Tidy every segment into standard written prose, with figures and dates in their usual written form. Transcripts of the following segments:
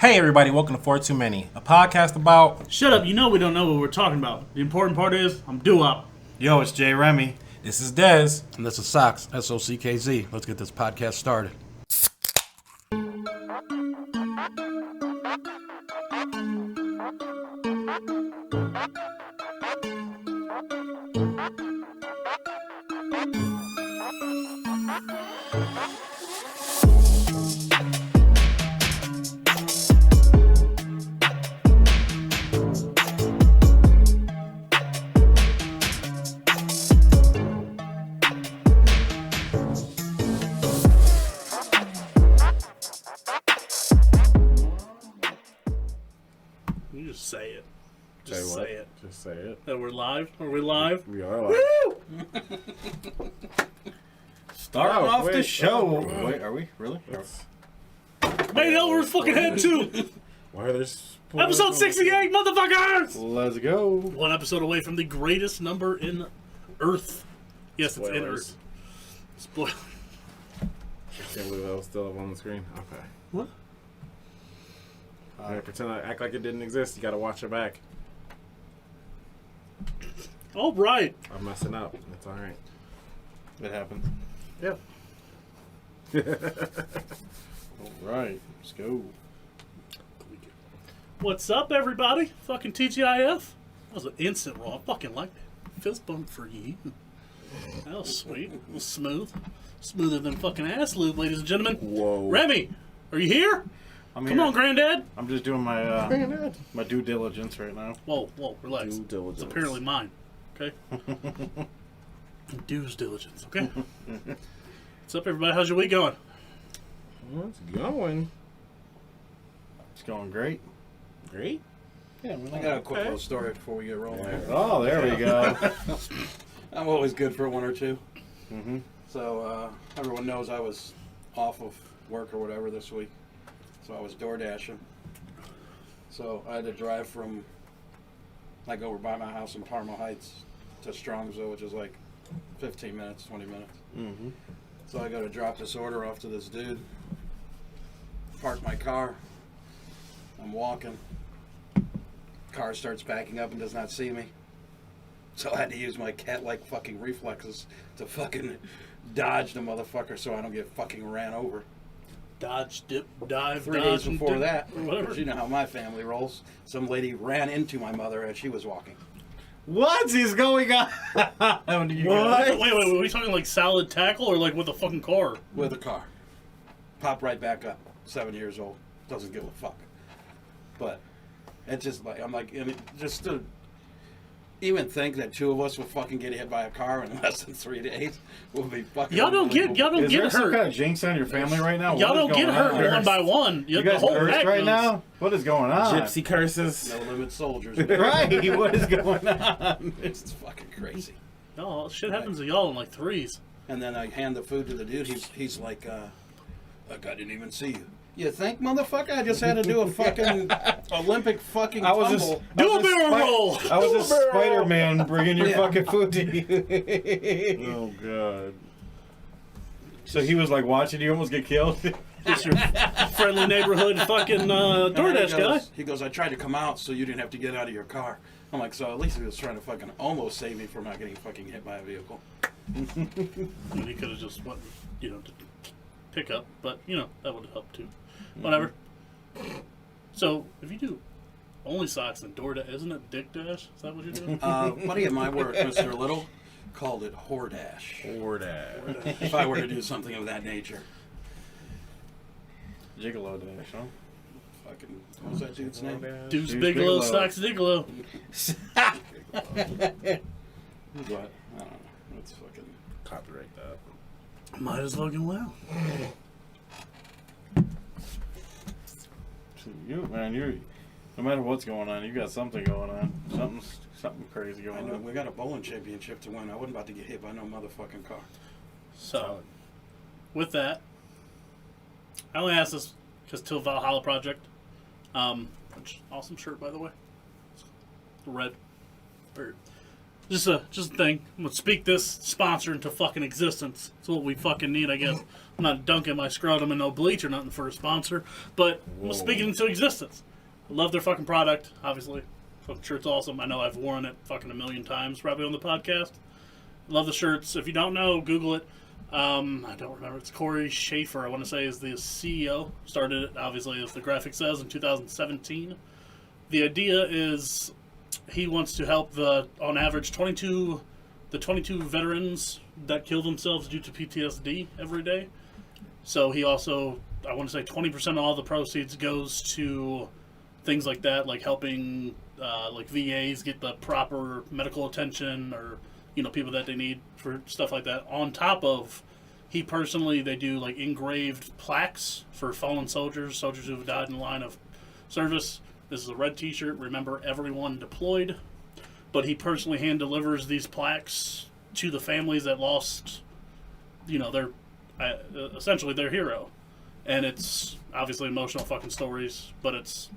Hey everybody, welcome to For Too Many, a podcast about... Shut up, you know we don't know what we're talking about. The important part is, I'm Dewop. Yo, it's Jay Remy. This is Dez. And this is Sox, S-O-C-K-Z. Let's get this podcast started. You just say it. Just say it. Just say it. That we're live? Are we live? We are live. Starting off the show. Wait, are we? Really? Made it over his fucking head, too! Why are there... Episode 68, motherfuckers! Let's go. One episode away from the greatest number in Earth. Yes, it's in Spoilers. Earth. Spoiler. I can't believe that was still up on the screen. Okay. What? Pretend I act like it didn't exist. You gotta watch it back. All right. I'm messing up. It's alright. It happens. Yep. Alright, let's go. What's up, everybody? Fucking TGIF. That was an instant roll. I fucking liked it. Fist bump for you. That was sweet. It was smooth. Smoother than fucking ass lube, ladies and gentlemen. Whoa. Remy, are you here? Come on, Granddad. I'm just doing my my due diligence right now. Whoa, relax. Due diligence. It's apparently mine. Okay? Dues diligence, okay? What's up, everybody? How's your week going? It's going. It's going great. Great. Yeah, I got a quick little story before we get rolling. Oh, there we go. I'm always good for one or two. So everyone knows I was off of work or whatever this week. So I was door dashing. So I had to drive from like over by my house in Parma Heights to Strongsville, which is like 15 minutes, 20 minutes. So I go to drop this order off to this dude. Park my car. I'm walking. Car starts backing up and does not see me. So I had to use my cat-like fucking reflexes to fucking dodge the motherfucker so I don't get fucking ran over. Dodge, dip, dive, 3 dodge, days before dip, that, or whatever. 'cause you know how my family rolls, some lady ran into my mother as she was walking. What is going on? What? Wait, are we talking like solid tackle or like with a fucking car? With a car. Popped right back up. 7 years old. Doesn't give a fuck. But it's just like, I'm like, and just to even think that two of us would fucking get hit by a car in less than 3 days would be fucking Y'all don't get Is there some hurt. kind of jinx on your family right now? Y'all What is don't get going hurt on? one by one. You the guys whole cursed pack right goes. now? What is going on? Gypsy curses. No limit soldiers. Right, what is going on? It's fucking crazy. No, shit happens to y'all in like threes. And then I hand the food to the dude. He's like, I didn't even see you. You think, motherfucker? I just had to do a fucking Olympic fucking tumble. Do a barrel roll. I was a Spider-Man bringing your Yeah. fucking food to you. Oh, God. So he was like watching you almost get killed? Just your friendly neighborhood fucking DoorDash guy. He goes, I tried to come out so you didn't have to get out of your car. I'm like, so at least he was trying to fucking almost save me from not getting fucking hit by a vehicle. And he could have just went, to pick up, but that would help too. Whatever. So if you do only socks and DoorDash, isn't it Dick Dash? Is that what you're doing? Buddy at my work, Mr. Little, called it whoredash. Whoredash. If I were to do something of that nature. Gigolo dash, huh? Fucking, what was that dude's name? Deuce Deuce Bigelow, Bigelow. Socks Diggalo. What? I don't know. That's fucking... Copyright that. Might as well get well. You, man, no matter what's going on, you got something going on. Something crazy I going know, on. we got a bowling championship to win. I wasn't about to get hit by no motherfucking car. So, with that, I only asked this because till Valhalla Project. Which awesome shirt, by the way. Red. Very Just a thing. I'm gonna speak this sponsor into fucking existence. It's what we fucking need, I guess. I'm not dunking my scrotum in no bleach or nothing for a sponsor, but I'm speaking into existence. I love their fucking product, obviously. Fucking shirt's awesome. I know I've worn it fucking a million times, probably on the podcast. Love the shirts. If you don't know, Google it. I don't remember. It's Corey Schaefer, I want to say, is the CEO. Started it, obviously, as the graphic says, in 2017. The idea is he wants to help on average, 22 veterans that kill themselves due to PTSD every day. So he also, I want to say 20% of all the proceeds goes to things like that, like helping like VAs get the proper medical attention, or people that they need for stuff like that. On top of, they do like engraved plaques for fallen soldiers who have died in the line of service. This is a red t-shirt, remember everyone deployed. But he personally hand delivers these plaques to the families that lost, essentially their hero. And it's obviously emotional fucking stories, but it's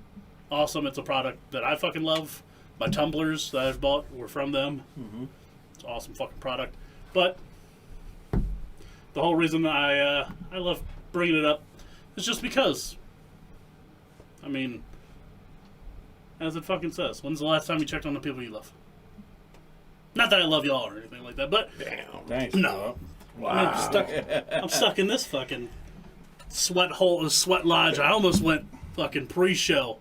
awesome. It's a product that I fucking love. My tumblers that I've bought were from them. Mm-hmm. It's an awesome fucking product. But the whole reason I love bringing it up is just because, as it fucking says, when's the last time you checked on the people you love? Not that I love y'all or anything like that, but damn, thanks. No, wow. I'm stuck in this fucking sweat lodge. I almost went fucking pre-show.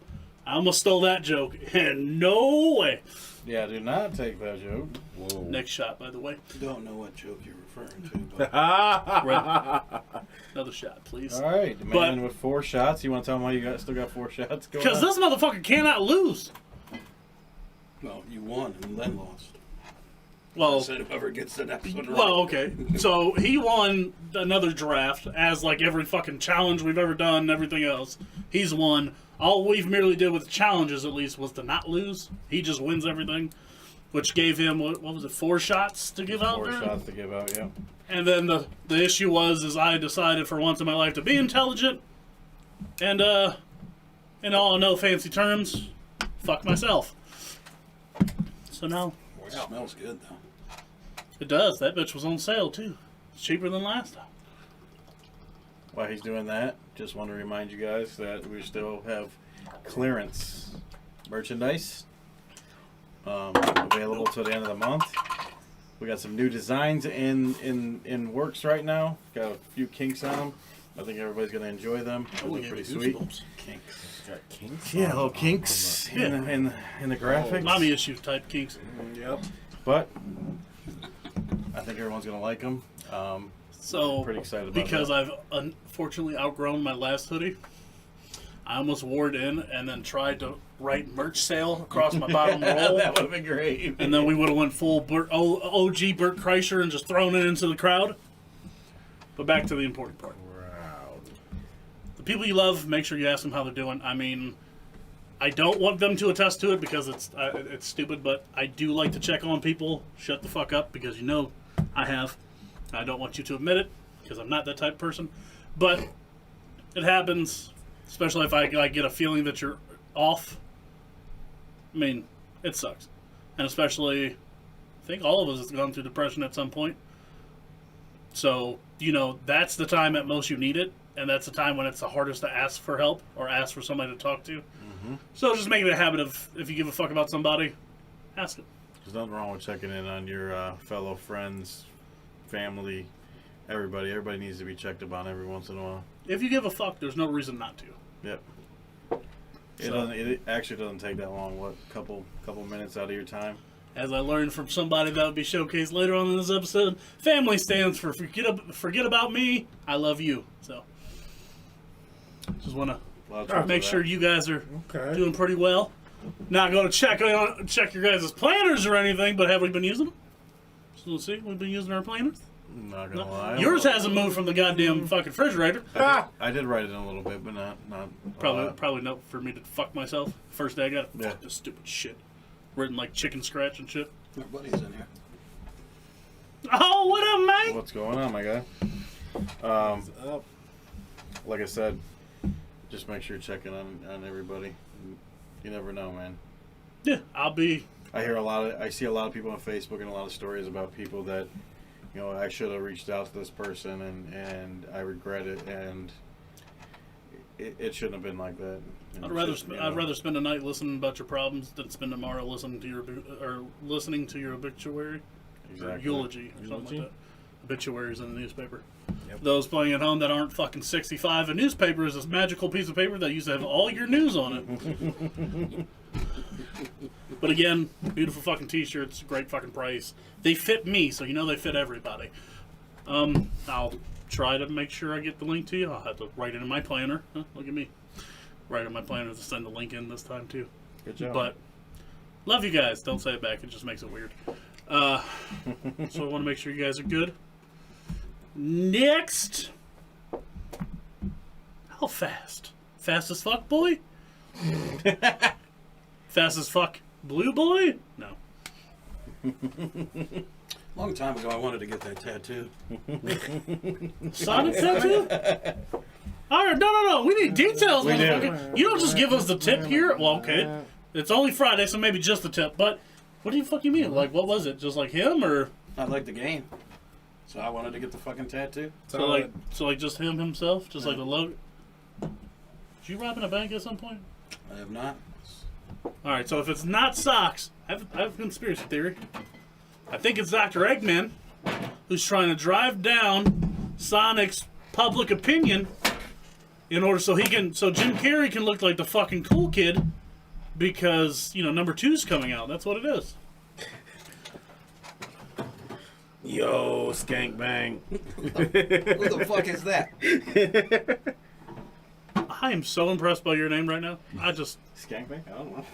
I almost stole that joke, and no way. Yeah, do not take that joke. Whoa. Next shot, by the way. Don't know what joke you're referring to, but another shot, please. All right, the man with 4 shots. You want to tell him why you still got 4 shots going? Because this motherfucker cannot lose. Well, you won and then lost. Well, I said whoever gets the next one right. Well, okay. So he won another draft, as like every fucking challenge we've ever done and everything else. He's won. All we've merely did with challenges, at least, was to not lose. He just wins everything, which gave him, what was it, 4 shots to give out? 4 shots to give out, yeah. And then the issue is I decided for once in my life to be intelligent, and in all no fancy terms, fuck myself. So now... Boy, it smells good, though. It does. That bitch was on sale, too. It's cheaper than last time. While he's doing that, just want to remind you guys that we still have clearance merchandise available till the end of the month. We got some new designs in works right now. Got a few kinks on them. I think everybody's going to enjoy them. They look pretty sweet. Kinks. Got kinks? Yeah, little kinks in the graphics. Mommy issue type kinks. Yep. But I think everyone's going to like them. So, pretty excited about because that. I've unfortunately outgrown my last hoodie, I almost wore it in and then tried to write merch sale across my bottom roll. That would have been great. And then we would have went full OG Burt Kreischer and just thrown it into the crowd. But back to the important part. The people you love, make sure you ask them how they're doing. I don't want them to attest to it because it's stupid, but I do like to check on people. Shut the fuck up, because I have. I don't want you to admit it, because I'm not that type of person. But it happens, especially if I get a feeling that you're off. It sucks. And especially, I think all of us have gone through depression at some point. So, that's the time at most you need it. And that's the time when it's the hardest to ask for help or ask for somebody to talk to. Mm-hmm. So just make it a habit of, if you give a fuck about somebody, ask it. There's nothing wrong with checking in on your fellow friends, family, everybody. Everybody needs to be checked upon every once in a while. If you give a fuck, there's no reason not to. Yep. It actually doesn't take that long. What, couple minutes out of your time? As I learned from somebody that would be showcased later on in this episode, family stands for forget about me, I love you. So, just want to make sure you guys are doing pretty well. Not going to check your guys' planners or anything, but have we been using them? So let's see, we've been using our planners. Not gonna lie. Yours hasn't moved from the goddamn fucking refrigerator. I did write it in a little bit, but not Probably not for me to fuck myself. First day I got fuck this stupid shit. Written like chicken scratch and shit. Our buddy's in here. Oh, what up, mate? What's going on, my guy? Like I said, just make sure you're checking on everybody. You never know, man. Yeah, I'll be I see a lot of people on Facebook and a lot of stories about people that, I should have reached out to this person and I regret it, and it shouldn't have been like that. I'd rather spend a night listening about your problems than spend tomorrow listening to your obituary, or eulogy, or something like that. Obituaries in the newspaper. Yep. Those playing at home that aren't fucking 65, a newspaper is this magical piece of paper that used to have all your news on it. But again, beautiful fucking t-shirts, great fucking price. They fit me, so they fit everybody. I'll try to make sure I get the link to you. I'll have to write it in my planner. Look at me. Write it in my planner to send the link in this time too. Good job. But love you guys. Don't say it back. It just makes it weird. So I want to make sure you guys are good. Next. How fast? Fast as fuck, boy? Fast as fuck, blue boy? No. Long time ago, I wanted to get that tattoo. Sonic tattoo? Alright, no. We need details, motherfucker. You don't just give us the tip here. Well, okay. It's only Friday, so maybe just the tip. But what do you fucking mean? Like, what was it? Just like him, or? I like the game, so I wanted to get the fucking tattoo. So like just him himself? Just like the logo? Did you rob in a bank at some point? I have not. Alright, so if it's not socks, I have a conspiracy theory. I think it's Dr. Eggman who's trying to drive down Sonic's public opinion in order so Jim Carrey can look like the fucking cool kid because, number 2's coming out. That's what it is. Yo, skank bang. Who the fuck is that? I am so impressed by your name right now. Skank me? I don't know.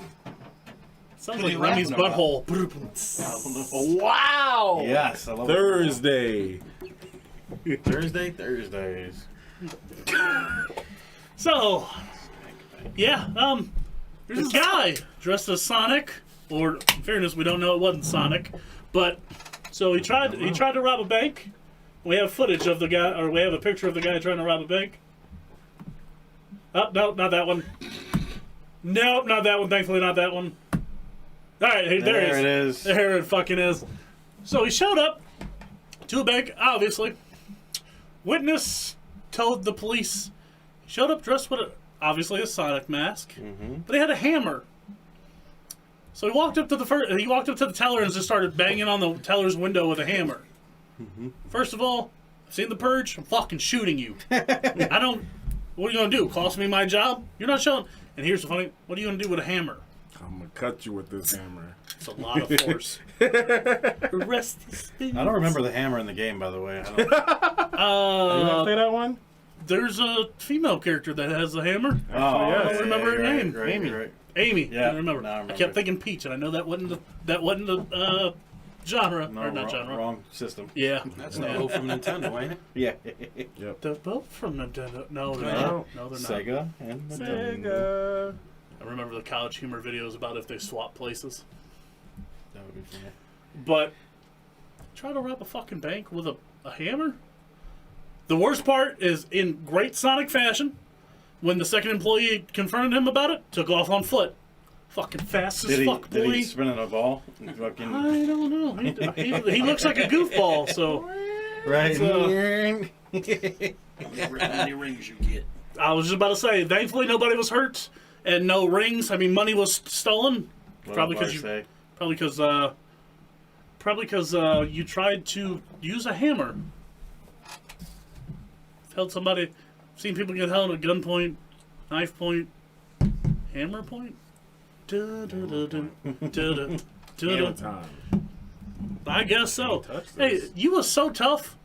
Sounds What are like you Remy's rapping about? butthole. Wow! Yes, I love Thursday. Thursdays. So, yeah, there's this guy dressed as Sonic, or in fairness, we don't know it wasn't Sonic, but so he tried to rob a bank. We have footage of the guy, or we have a picture of the guy trying to rob a bank. Oh, no, not that one. Nope, not that one. Thankfully, not that one. All right, there it is. There it fucking is. So he showed up to a bank, obviously. Witness told the police he showed up dressed with obviously a Sonic mask, but he had a hammer. So he walked up to the teller and just started banging on the teller's window with a hammer. First of all, I've seen The Purge. I'm fucking shooting you. What are you gonna do? Cost me my job? You're not showing. And here's the funny. What are you gonna do with a hammer? I'm gonna cut you with this hammer. It's a lot of force. Rest in peace. I don't remember the hammer in the game, by the way. You wanna play that one? There's a female character that has a hammer. Oh, I don't remember her name. Right, Amy. Right. Amy. Yeah, I remember. now I remember. I kept thinking Peach, and I know that wasn't the genre No, or not genre. Wrong system. Yeah. That's the vote from Nintendo, ain't it? Yeah. They're both from Nintendo. No, they're No. not. No, they're not. Sega and Nintendo. Sega. I remember the college humor videos about if they swap places. That would be funny. But try to rob a fucking bank with a hammer? The worst part is, in great Sonic fashion, when the second employee confronted him about it, took off on foot. Fucking fast as fuck, boy. Did he spin in a ball? Fucking... I don't know. He looks like a goofball, so... Right. How many rings you get? I was just about to say, thankfully nobody was hurt, and no rings. I mean, money was stolen. Probably because you tried to use a hammer. Held somebody. Seen people get held at gunpoint, knife point, hammer point. Hammer time. I guess so. Touch Hey, this. you was so tough.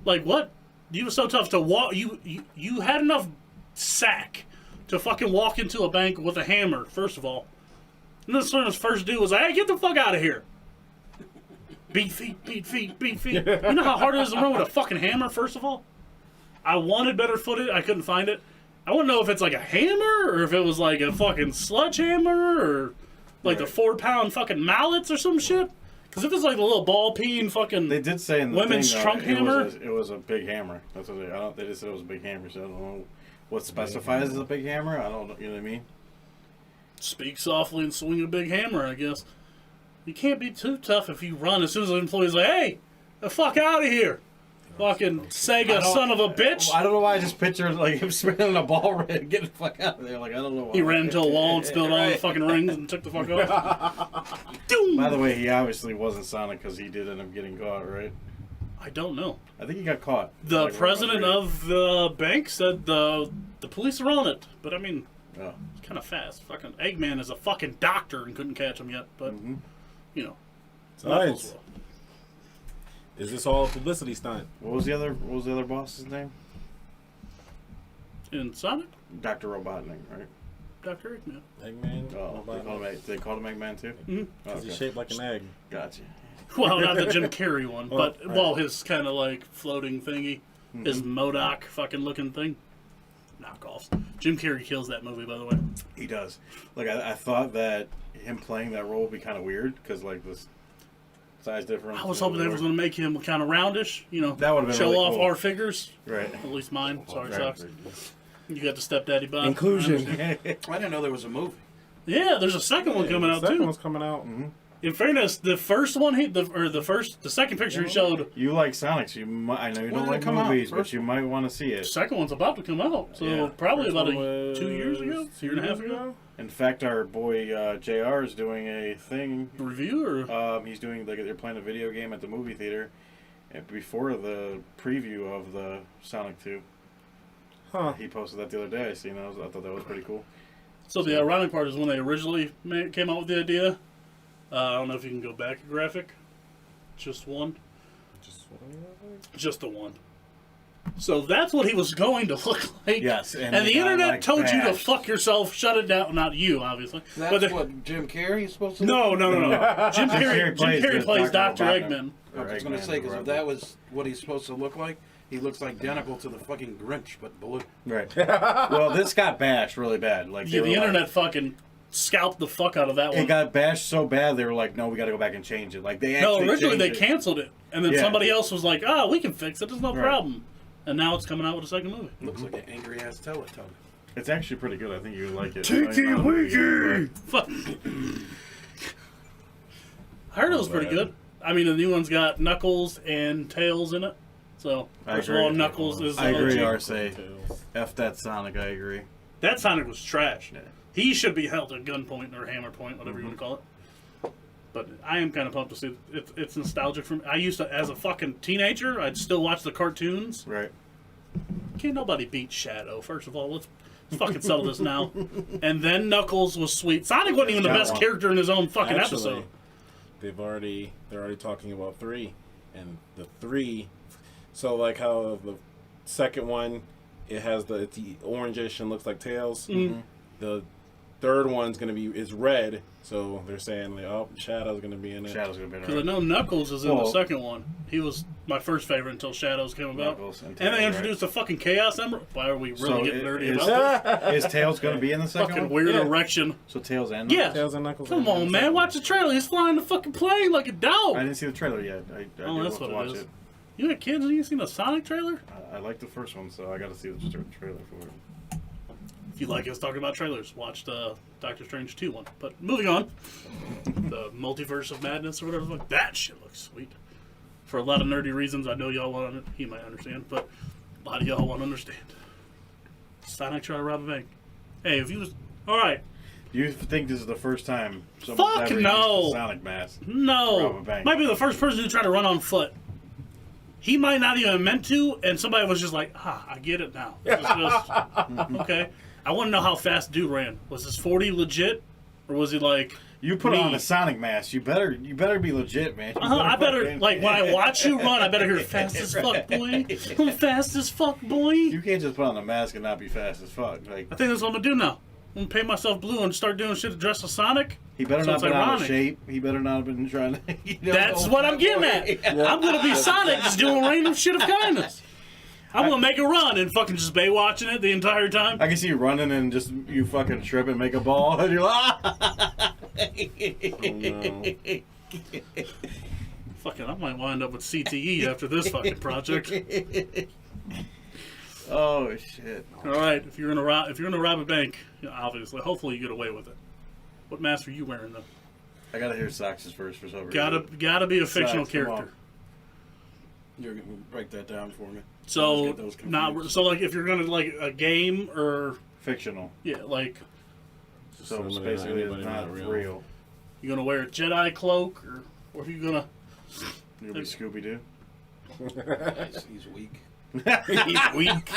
Like what? You were so tough to walk. You had enough sack to fucking walk into a bank with a hammer. First of all, and this one his first dude was like, "Hey, get the fuck out of here!" Beat feet, beat feet, beat feet. You know how hard it is to run with a fucking hammer. First of all, I wanted better footage. I couldn't find it. I want to know if it's like a hammer or if it was like a fucking sledgehammer or like the 4-pound fucking mallets or some shit. Because if it's like the little ball peen fucking They did say in the women's thing, trunk hammer. It was a big hammer. That's what they just said it was a big hammer. So I don't know what specifies as a big hammer. I don't know. You know what I mean? Speak softly and swing a big hammer, I guess. You can't be too tough if you run as soon as the employee's like, "Hey, the fuck out of here, fucking Sega son of a bitch." I don't know why I just pictured like him spinning a ball red and getting the fuck out of there. Like I don't know why. He ran into a wall and spilled all the fucking rings and took the fuck off. By the way, he obviously wasn't Sonic because he did end up getting caught, right? I don't know. I think he got caught. The Like, president of the bank said the police are on it, but I mean, Oh. it's kind of fast. Fucking Eggman is a fucking doctor and couldn't catch him yet, but you know, Knuckles Nice. will. Is this all a publicity stunt? What was the other boss's name? In Sonic, Dr. Robotnik, right? Dr. Eggman. Eggman? Oh, they called him Eggman too? Mm-hmm. Oh, Is he okay. shaped like an egg? Gotcha. Well, not the Jim Carrey one, but right. well, his kind of like floating thingy, his MODOK fucking looking thing. Knockoffs. Jim Carrey kills that movie, by the way. He does. Like I thought that him playing that role would be kind of weird because like this size difference. I was hoping they was going to make him kind of roundish, you know, That would've been show really off cool. our figures. Right. At least mine. Sorry, Right. sucks. You got the stepdaddy Bob. Inclusion. I didn't know there was a movie. Yeah, there's a second one coming the out second too. one's coming out. In fairness, the first one, the second picture he showed. You like Sonic, so you might, I know you When don't did it like come out? movies, but First you might want to see The it. second one's about to come out, so Yeah. probably First about one was 2 years ago, year and a half ago. In fact, our boy JR is doing a thing. Review or He's doing like they're playing a video game at the movie theater, and before the preview of the Sonic 2. Huh. He posted that the other day. So I thought that was pretty cool. so the ironic part is when they originally came out with the idea. I don't know if you can go back a graphic. Just one. Just the one. So that's what he was going to look like. Yes, And and the he got, internet like, told you to bashed. fuck yourself, shut it down. Not you, obviously. That's but the- what Jim Carrey is supposed to No. Jim Carrey plays Dr. Robotnik. Eggman. Or I was going Eggman, to say, because or if that was what he's supposed to look like, he looks identical to the fucking Grinch, but blue. Right. Well, this got bashed really bad. Like Yeah, they the were internet like, fucking scalped the fuck out of that it one. got bashed so bad they were like, no, we got to go back and change it. Like they No, actually originally they changed it. canceled it, and then Yeah. somebody else was like, "Oh, we can fix it. There's no Right. problem." And now it's coming out with a second movie. Looks like an angry ass Teletubby. It's actually pretty good. I think you would like it. Tiki Wiki! Fuck. I heard it was pretty good. I mean, the new one's got Knuckles and Tails in it. So, I first of agree. all, Knuckles is I agree, OG. Arce. F that Sonic, I agree. That Sonic was trash. Yeah. He should be held at gunpoint or hammer point, whatever you want to call it. But I am kind of pumped to see it. It's nostalgic for me. I used to, as a fucking teenager, I'd still watch the cartoons. Right. Can't nobody beat Shadow. First of all, let's fucking settle this now. And then Knuckles was sweet. Sonic wasn't even the Got best one. character in his own fucking Actually, episode. they're already talking about 3, and the 3. So like how the second one, it has the orangish and looks like Tails. Mm-hmm. The third one's is red. So they're saying like, oh, Shadow's gonna be in it. Shadow's gonna be Because I right. know Knuckles is in the Well- second one. He was my first favorite until Shadows came about. Knuckles and And Tails, they right. introduced the fucking Chaos Emerald. Why are we really So getting nerdy is- about this? Is Tails gonna be in the second Fucking one? weird Yeah. erection. So Tails and Yeah. Knuckles? Tails and Knuckles. Come on, man. Watch the trailer. He's flying the fucking plane like a dog. I didn't see the trailer yet. I Oh, do that's want to what it watch is. it. You got kids and you seen a Sonic trailer? I like the first one, so I got to see the trailer for it. If you like us talking about trailers, watch the Doctor Strange 2 one. But moving on. The Multiverse of Madness or whatever. Like, that shit looks sweet. For a lot of nerdy reasons, I know y'all want to, he might understand, but a lot of y'all won't understand. Sonic try to rob a bank. Hey, if you was... Alright. You think this is the first time someone's Fuck ever no. used a Sonic mask? Rob a No. bank. Might be the first person who tried to run on foot. He might not even have meant to, and somebody was just like, I get it now. Okay. I want to know how fast dude ran. Was his 40 legit? Or was he like... You put me? on a Sonic mask. You better be legit, man. You I better, fucking- like, when I watch you run, I better hear fast as fuck, boy. I'm fast as fuck, boy. You can't just put on a mask and not be fast as fuck. Like I think that's what I'm gonna do now. I'm gonna pay myself blue and start doing shit to dress as Sonic. he better So not it's have been out of ironic. shape. He better not have been trying to. That's what I'm getting at. I'm gonna be Sonic just doing random shit of kindness. I'm gonna make a run and fucking just watching it the entire time. I can see you running and just you fucking trip and make a ball and you're like, Fucking, I might wind up with CTE after this fucking project. oh shit. All right, if you're gonna rob a bank, you know, obviously, hopefully you get away with it. What mask are you wearing though? I gotta hear Sox's first for some reason. Gotta be a fictional Sox, come character. on. You're gonna break that down for me. I So always get those confused. so like if you're gonna like a game or Fictional. like So Somebody it's basically not- not anybody real. you gonna wear a Jedi cloak or are you gonna You'll be Scooby Doo. He's weak. He's weak.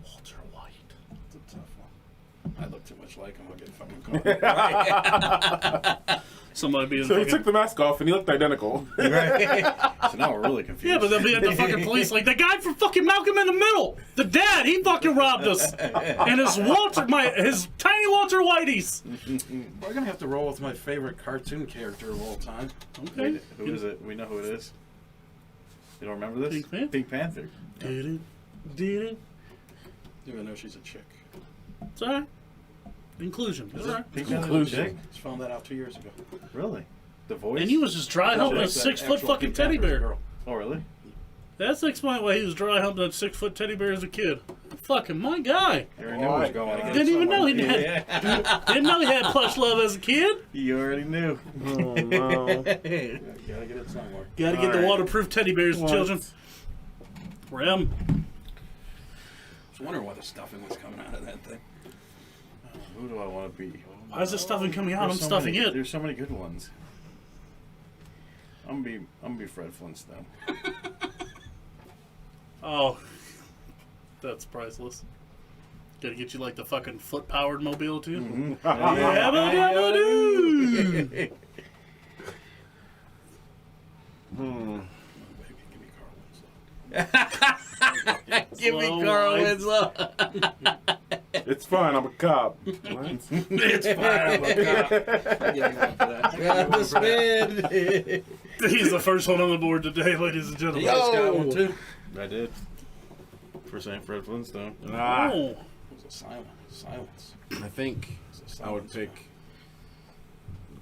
Walter White. That's a tough one. I look too much like him. I'll get fucking caught. Somebody being So he fucking, took the mask off and he looked identical. Right. So now we're really confused. yeah, but they'll be at the fucking police like the guy from fucking Malcolm in the Middle, the dad. He fucking robbed us, and his tiny Walter Whiteys. We're gonna have to roll with my favorite cartoon character of all time. Okay. Who is it? We know who it is. You don't remember this? Pink Panther. Pink Panther. Did it? Even though she's a chick. It's alright. Inclusion. It's alright. Pink Panther's a Inclusion. chick? Just found that out 2 years ago. Really? The voice? And he was just dry humping a That's 6 foot Actual fucking Pink teddy Panther's a bear. girl. Oh, really? That's explain why he was dry humping a 6 foot teddy bear as a kid. Fucking my guy. You already knew what was going on. Didn't even know he Yeah. didn't know he had plush love as a kid. You already knew. Oh no. Yeah, gotta get it somewhere. Gotta get the Alright. waterproof teddy bears, What? children. Rem. I was wondering why the stuffing was coming out of that thing. Who do I want to be? Why is this stuffing coming out? I'm There's so stuffing many, it. There's so many good ones. I'm gonna be Fred Flintstone. Oh, that's priceless. Gotta get you like the fucking foot powered mobile too. Mm-hmm. Yabba dabba doo. Baby, give me Carl Winslow. Give me Slow Carl wine. Winslow. It's fine. I'm a cop. What? It's fine. Yeah, you went for that. Got the spin. He's the first one on the board today, ladies and gentlemen. You guys got one too? I did. For saying Fred Flintstone. Ah, Oh, It was a silence. I think It was a I would silence. pick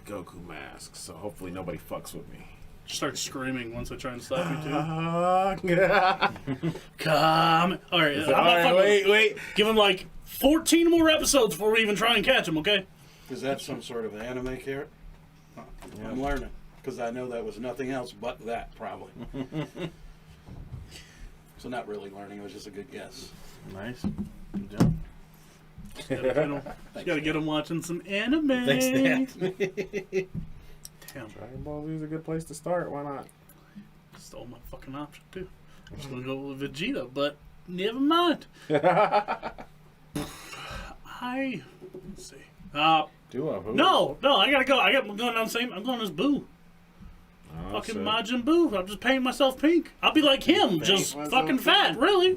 Goku mask. So hopefully nobody fucks with me. start screaming once I try and stop you too. All Come. All right, I'm not fucking- wait. Give him like 14 more episodes before we even try and catch him. Okay. Is that some sort of anime character? Huh. I'm learning. Because I know that was nothing else but that, probably. So not really learning, it was just a good guess. Nice. Good job. Gotta get him watching some anime. Thanks, Dad. Damn, Dragon Ball Z is a good place to start. Why not? stole my fucking option too. I'm just gonna go with Vegeta, but never mind. Let's see. Dewop. Who? No, I gotta go. I'm going down the same. I'm going as Boo. Oh, Fucking shit. Majin Buu. I'm just painting myself pink. I'll be like him, just myself fucking pink. fat, really.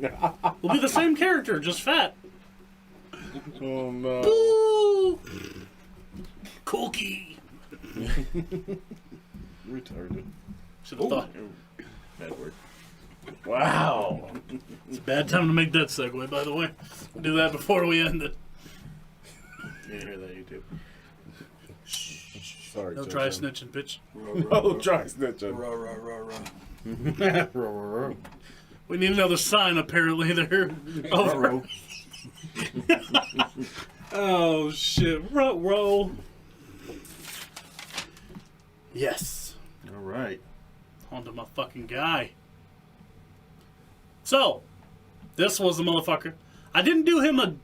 We'll be the same character, just fat. Oh no. Boo! Cookie. Retarded. Should have thought. Oh, bad word. Wow. It's a bad time to make that segue, by the way. We'll do that before we end it. You didn't hear that, YouTube. Sorry. No Jojo. try snitching, bitch. Oh, try snitching. We need another sign, apparently, there. Over. Oh, shit. Row. Yes. All right. On to my fucking guy. So, this was the motherfucker. I didn't do him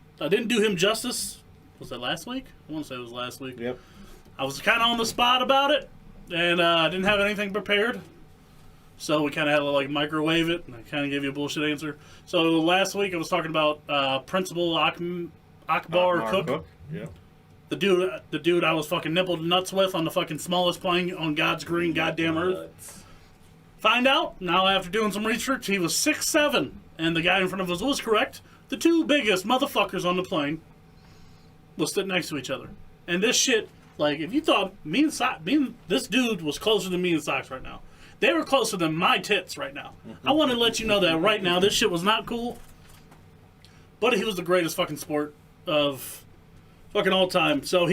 justice. Was that last week? I want to say it was last week. Yep. I was kind of on the spot about it, and I didn't have anything prepared. So we kind of had to like microwave it, and I kind of gave you a bullshit answer. So last week I was talking about Principal Akbar Cook. Yeah. The dude I was fucking nippled nuts with on the fucking smallest plane on God's green goddamn earth. Find out, now after doing some research, he was 6'7", and the guy in front of us was correct. The two biggest motherfuckers on the plane was sitting next to each other. And this shit, like, if you thought this dude was closer than me and Socks right now, they were closer than my tits right now. I want to let you know that right now, this shit was not cool. But he was the greatest fucking sport of fucking all time. So I'll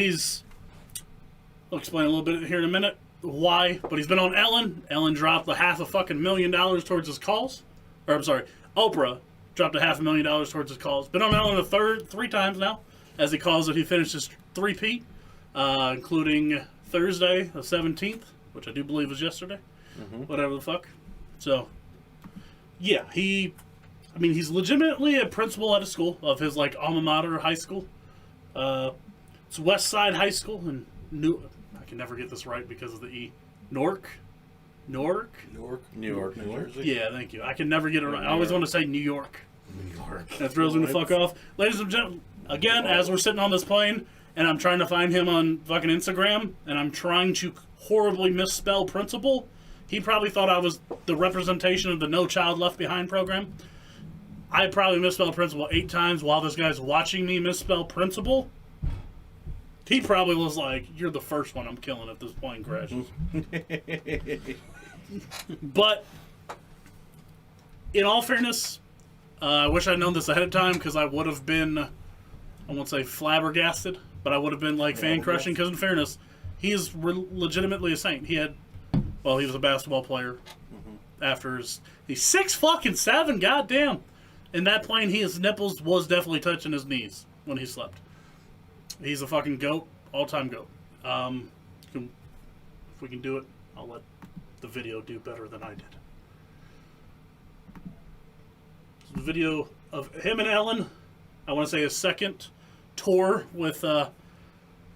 explain a little bit here in a minute why, but he's been on Ellen. Ellen dropped $500,000 towards his calls. Or, I'm sorry, Oprah dropped $500,000 towards his calls. Been on Ellen three times now, as he calls it. He finished his 3-peat, including Thursday, the 17th, which I do believe was yesterday. Whatever the fuck. So, yeah, he's legitimately a principal at a school of his, like, alma mater high school. It's West Side High School in I can never get this right because of the E. Newark, New Jersey. Yeah, thank you. I can never get it right. I always want to say New York. That throws me the fuck off. Ladies and gentlemen, again, as we're sitting on this plane, and I'm trying to find him on fucking Instagram, and I'm trying to horribly misspell principal, he probably thought I was the representation of the No Child Left Behind program. I probably misspelled principal 8 times while this guy's watching me misspell principal. He probably was like, "You're the first one I'm killing if this plane crashes." But, in all fairness, I wish I'd known this ahead of time because I would have been, I won't say flabbergasted, but I would have been like fan crushing because in fairness, he is legitimately a saint. He was a basketball player after he's 6'7", goddamn. In that plane, his nipples was definitely touching his knees when he slept. He's a fucking goat, all-time goat. If we can do it, I'll let the video do better than I did. So the video of him and Ellen, I want to say his second tour with never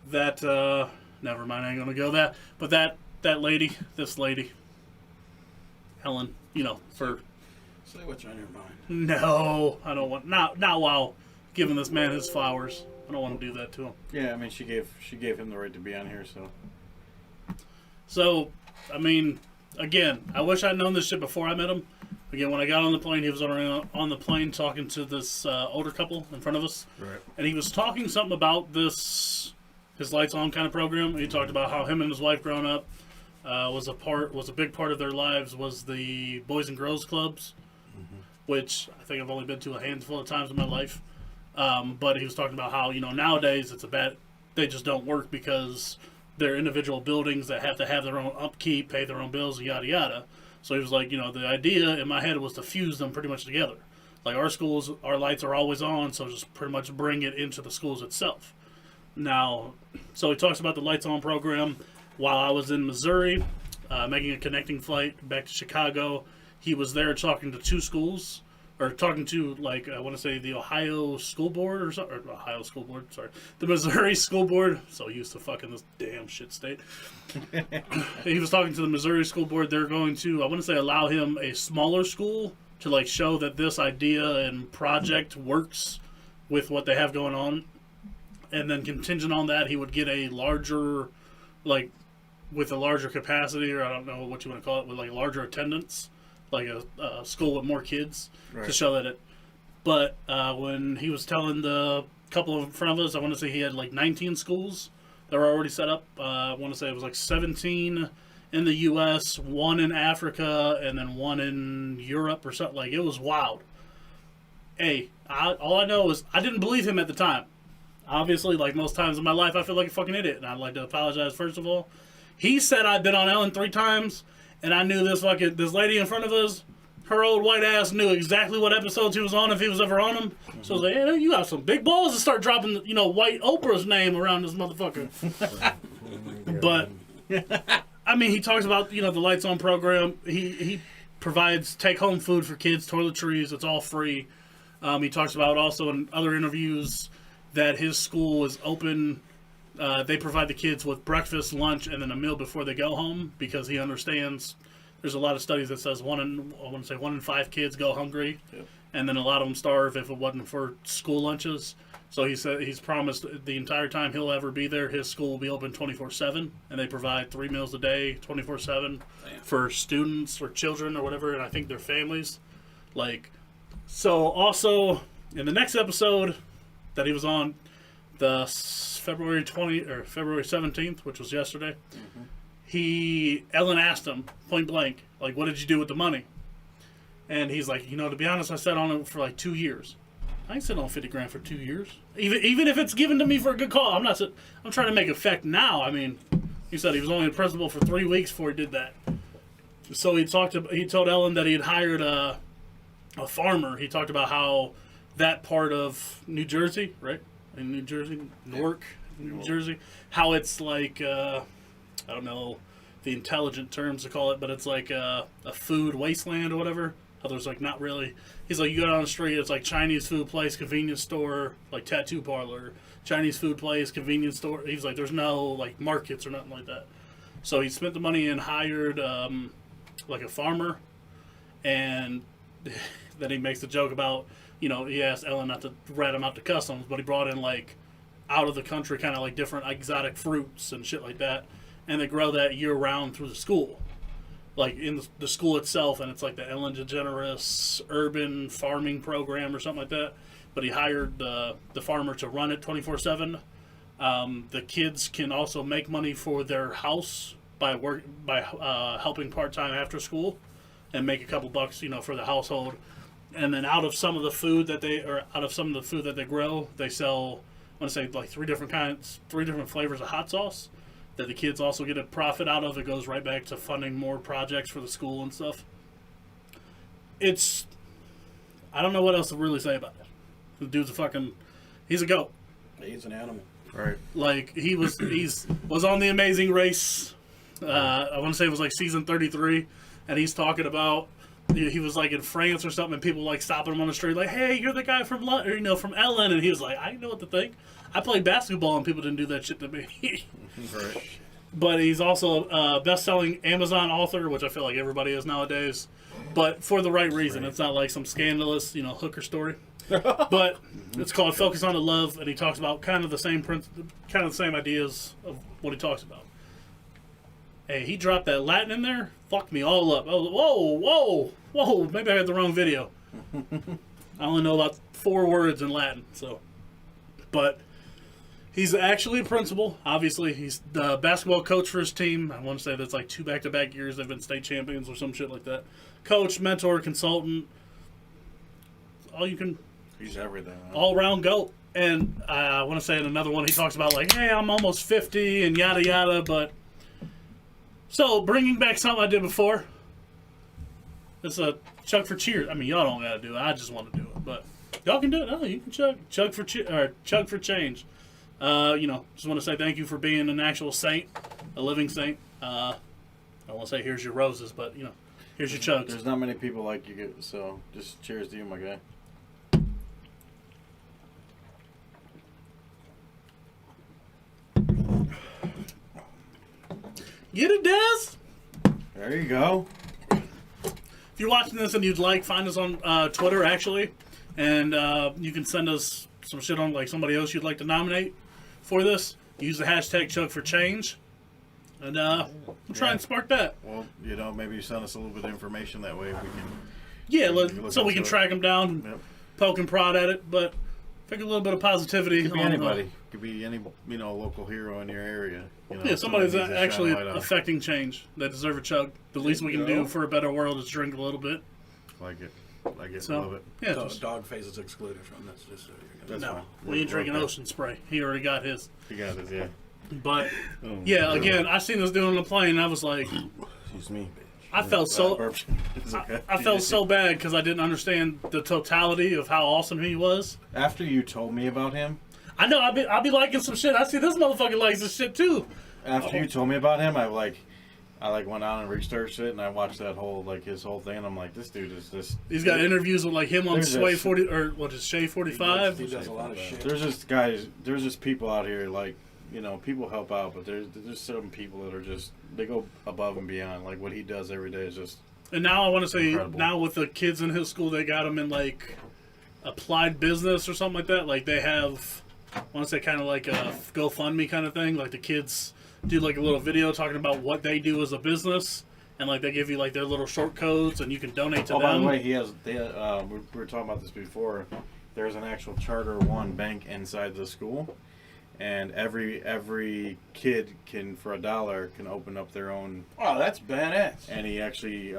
mind, I ain't gonna go that. But that lady, this lady, Ellen, for. Say what's on your mind. No, I don't want not while giving this man his flowers. I don't want to do that to him. Yeah, I mean, she gave him the right to be on here, so. So, I mean, again, I wish I'd known this shit before I met him. Again, when I got on the plane, he was already on the plane talking to this older couple in front of us. Right. And he was talking something about his Lights On kind of program. He talked about how him and his wife growing up was a big part of their lives was the Boys and Girls Clubs, which I think I've only been to a handful of times in my life. But he was talking about how, nowadays they just don't work because they're individual buildings that have to have their own upkeep, pay their own bills, and yada yada. So he was like, the idea in my head was to fuse them pretty much together. Like our schools, our lights are always on, so just pretty much bring it into the schools itself. Now, so he talks about the Lights On program while I was in Missouri, making a connecting flight back to Chicago. He was there talking to 2 schools. Or talking to, I want to say the Ohio School Board the Missouri School Board. So used to fucking this damn shit state. He was talking to the Missouri School Board. They're going to, I want to say, allow him a smaller school to, show that this idea and project works with what they have going on. And then contingent on that, he would get a larger, with a larger capacity, or I don't know what you want to call it, with, larger attendance. Like a school with more kids to show that it. But when he was telling the couple in front of us, I want to say he had 19 schools that were already set up. I want to say it was 17 in the U.S., 1 in Africa, and then 1 in Europe or something. It was wild. Hey, all I know is I didn't believe him at the time. Obviously, like most times in my life, I feel like a fucking idiot, and I'd like to apologize first of all. He said I'd been on Ellen 3 times. And I knew this lady in front of us, her old white ass knew exactly what episodes he was on if he was ever on them. So I was like, hey, you got some big balls to start dropping, white Oprah's name around this motherfucker. But, I mean, he talks about, the Lights On program. He provides take-home food for kids, toiletries. It's all free. He talks about also in other interviews that his school is open. They provide the kids with breakfast, lunch, and then a meal before they go home because he understands there's a lot of studies that says 1 in 5 kids go hungry, and then a lot of them starve if it wasn't for school lunches. So he said he's promised the entire time he'll ever be there, his school will be open 24/7, and they provide 3 meals a day, 24/7 for students or children or whatever, and I think their families. So also in the next episode that he was on, the February 17th, which was yesterday, Ellen asked him point blank, what did you do with the money? And he's like, to be honest, I sat on it for 2 years. I ain't sitting on $50,000 for 2 years. Even if it's given to me for a good call, I'm trying to make effect now. I mean, he said he was only the principal for 3 weeks before he did that. So he told Ellen that he had hired a farmer. He talked about how that part of New Jersey, right? In New Jersey, Newark, New Jersey, how it's like, I don't know the intelligent terms to call it, but it's like a food wasteland or whatever. How there's like not really. He's like, you go down the street, it's like Chinese food place, convenience store, like tattoo parlor, Chinese food place, convenience store. He's like, there's no like markets or nothing like that. So he spent the money and hired like a farmer, and then he makes the joke about, you know, he asked Ellen not to rat him out to customs, but he brought in like out of the country kind of like different exotic fruits and shit like that, and they grow that year round through the school, like in the school itself, and it's like the Ellen DeGeneres urban farming program or something like that. But he hired the farmer to run it 24/7. The kids can also make money for their house by helping part-time after school, and make a couple bucks, you know, for the household. And then out of some of the food that they grow, they sell, I want to say like three different flavors of hot sauce that the kids also get a profit out of. It goes right back to funding more projects for the school and stuff. I don't know what else to really say about it. The dude's he's a goat. He's an animal. Right. Like he's was on The Amazing Race. I want to say it was like season 33, and he's talking about he was like in France or something, and people like stopping him on the street, like, "Hey, you're the guy from from Ellen," and he was like, "I didn't know what to think. I played basketball, and people didn't do that shit to me." Right. But he's also a best-selling Amazon author, which I feel like everybody is nowadays, but for the right reason. Right. It's not like some scandalous, hooker story. But it's called Focus on the Love, and he talks about kind of the same ideas of what he talks about. Hey, he dropped that Latin in there, fucked me all up. I was whoa, maybe I had the wrong video. I only know about 4 words in Latin, so. But he's actually a principal. Obviously, he's the basketball coach for his team. I want to say that's like 2 back-to-back years they've been state champions or some shit like that. Coach, mentor, consultant. He's everything. Huh? All-round goat. And I want to say in another one, he talks about like, hey, I'm almost 50 and yada yada, but... So, bringing back something I did before. It's a chug for cheers. I mean, y'all don't gotta do it. I just want to do it, but y'all can do it. No, you can chug for change. Just want to say thank you for being an actual saint, a living saint. I don't want to say here's your roses, but here's your chugs. There's not many people like you, so just cheers to you, my guy. Get it, Des? There you go. If you're watching this and you'd find us on Twitter, actually, and you can send us some shit on like somebody else you'd like to nominate for this. Use the hashtag #ChugForChange, and we'll try and spark that. Well, maybe you send us a little bit of information that way we can. Yeah, so we can track them down and poke and prod at it, but I think a little bit of positivity. Could be anybody. Could be any local hero in your area. Somebody that's actually affecting change. They deserve a chug. The least we can do for a better world is drink a little bit. Like it. So, love it. Yeah, dog face is excluded from this. Just so that's no, fine. we ain't drinking Ocean Spray. He already got his. He got his, yeah. But again, I seen this dude on the plane, and I was like, "Excuse me." I felt so. Okay. I felt so bad because I didn't understand the totality of how awesome he was. After you told me about him, I know I'll be liking some shit. I see this motherfucker likes this shit too. After you told me about him, I went on and researched it, and I watched that his whole thing, and I'm like, this dude is just. He's got interviews with like him on Sway 40 or what is Shay 45. He does a lot of shit. There's just people out here like people help out, but there's certain people that are just they go above and beyond. Like what he does every day is just. And now I want to say incredible. Now with the kids in his school, they got him in like applied business or something like that. Like they have, I want to say kind of like a GoFundMe kind of thing. Like the kids do like a little video talking about what they do as a business, and like they give you like their little short codes, and you can donate to them. By the way, we were talking about this before. There's an actual Charter 1 bank inside the school, and every kid can for $1 can open up their own. Oh, that's badass. And he actually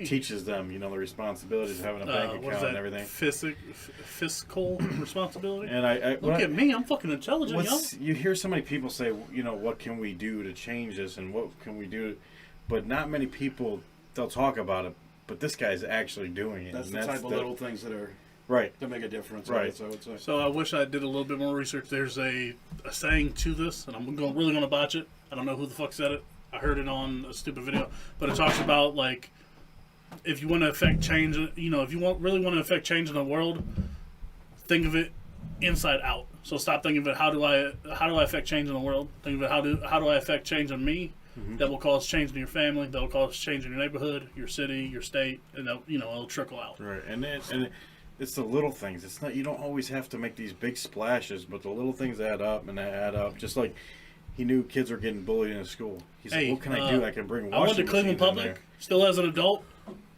teaches them, the responsibilities of having a bank account and everything. Fiscal responsibility. And look at me, I'm fucking intelligent, y'all. You hear so many people say, what can we do to change this, and what can we do? But not many people. They'll talk about it, but this guy's actually doing it. That's and the type of little things that are right to make a difference. Right. So I would say. So I wish I did a little bit more research. There's a saying to this, and I'm really going to botch it. I don't know who the fuck said it. I heard it on a stupid video, but it talks about like if you want to affect change, if you really want to affect change in the world, think of it inside out. So stop thinking of it how do I affect change in the world? Think of it how do I affect change in me? That will cause change in your family. That will cause change in your neighborhood, your city, your state, and that, it'll trickle out. right. And it's the little things. It's not, you don't always have to make these big splashes, but the little things add up and they add up. Just like he knew kids were getting bullied in school. He's like, what can I do? I can bring washing I went to Cleveland machines in Public. there. Still as an adult,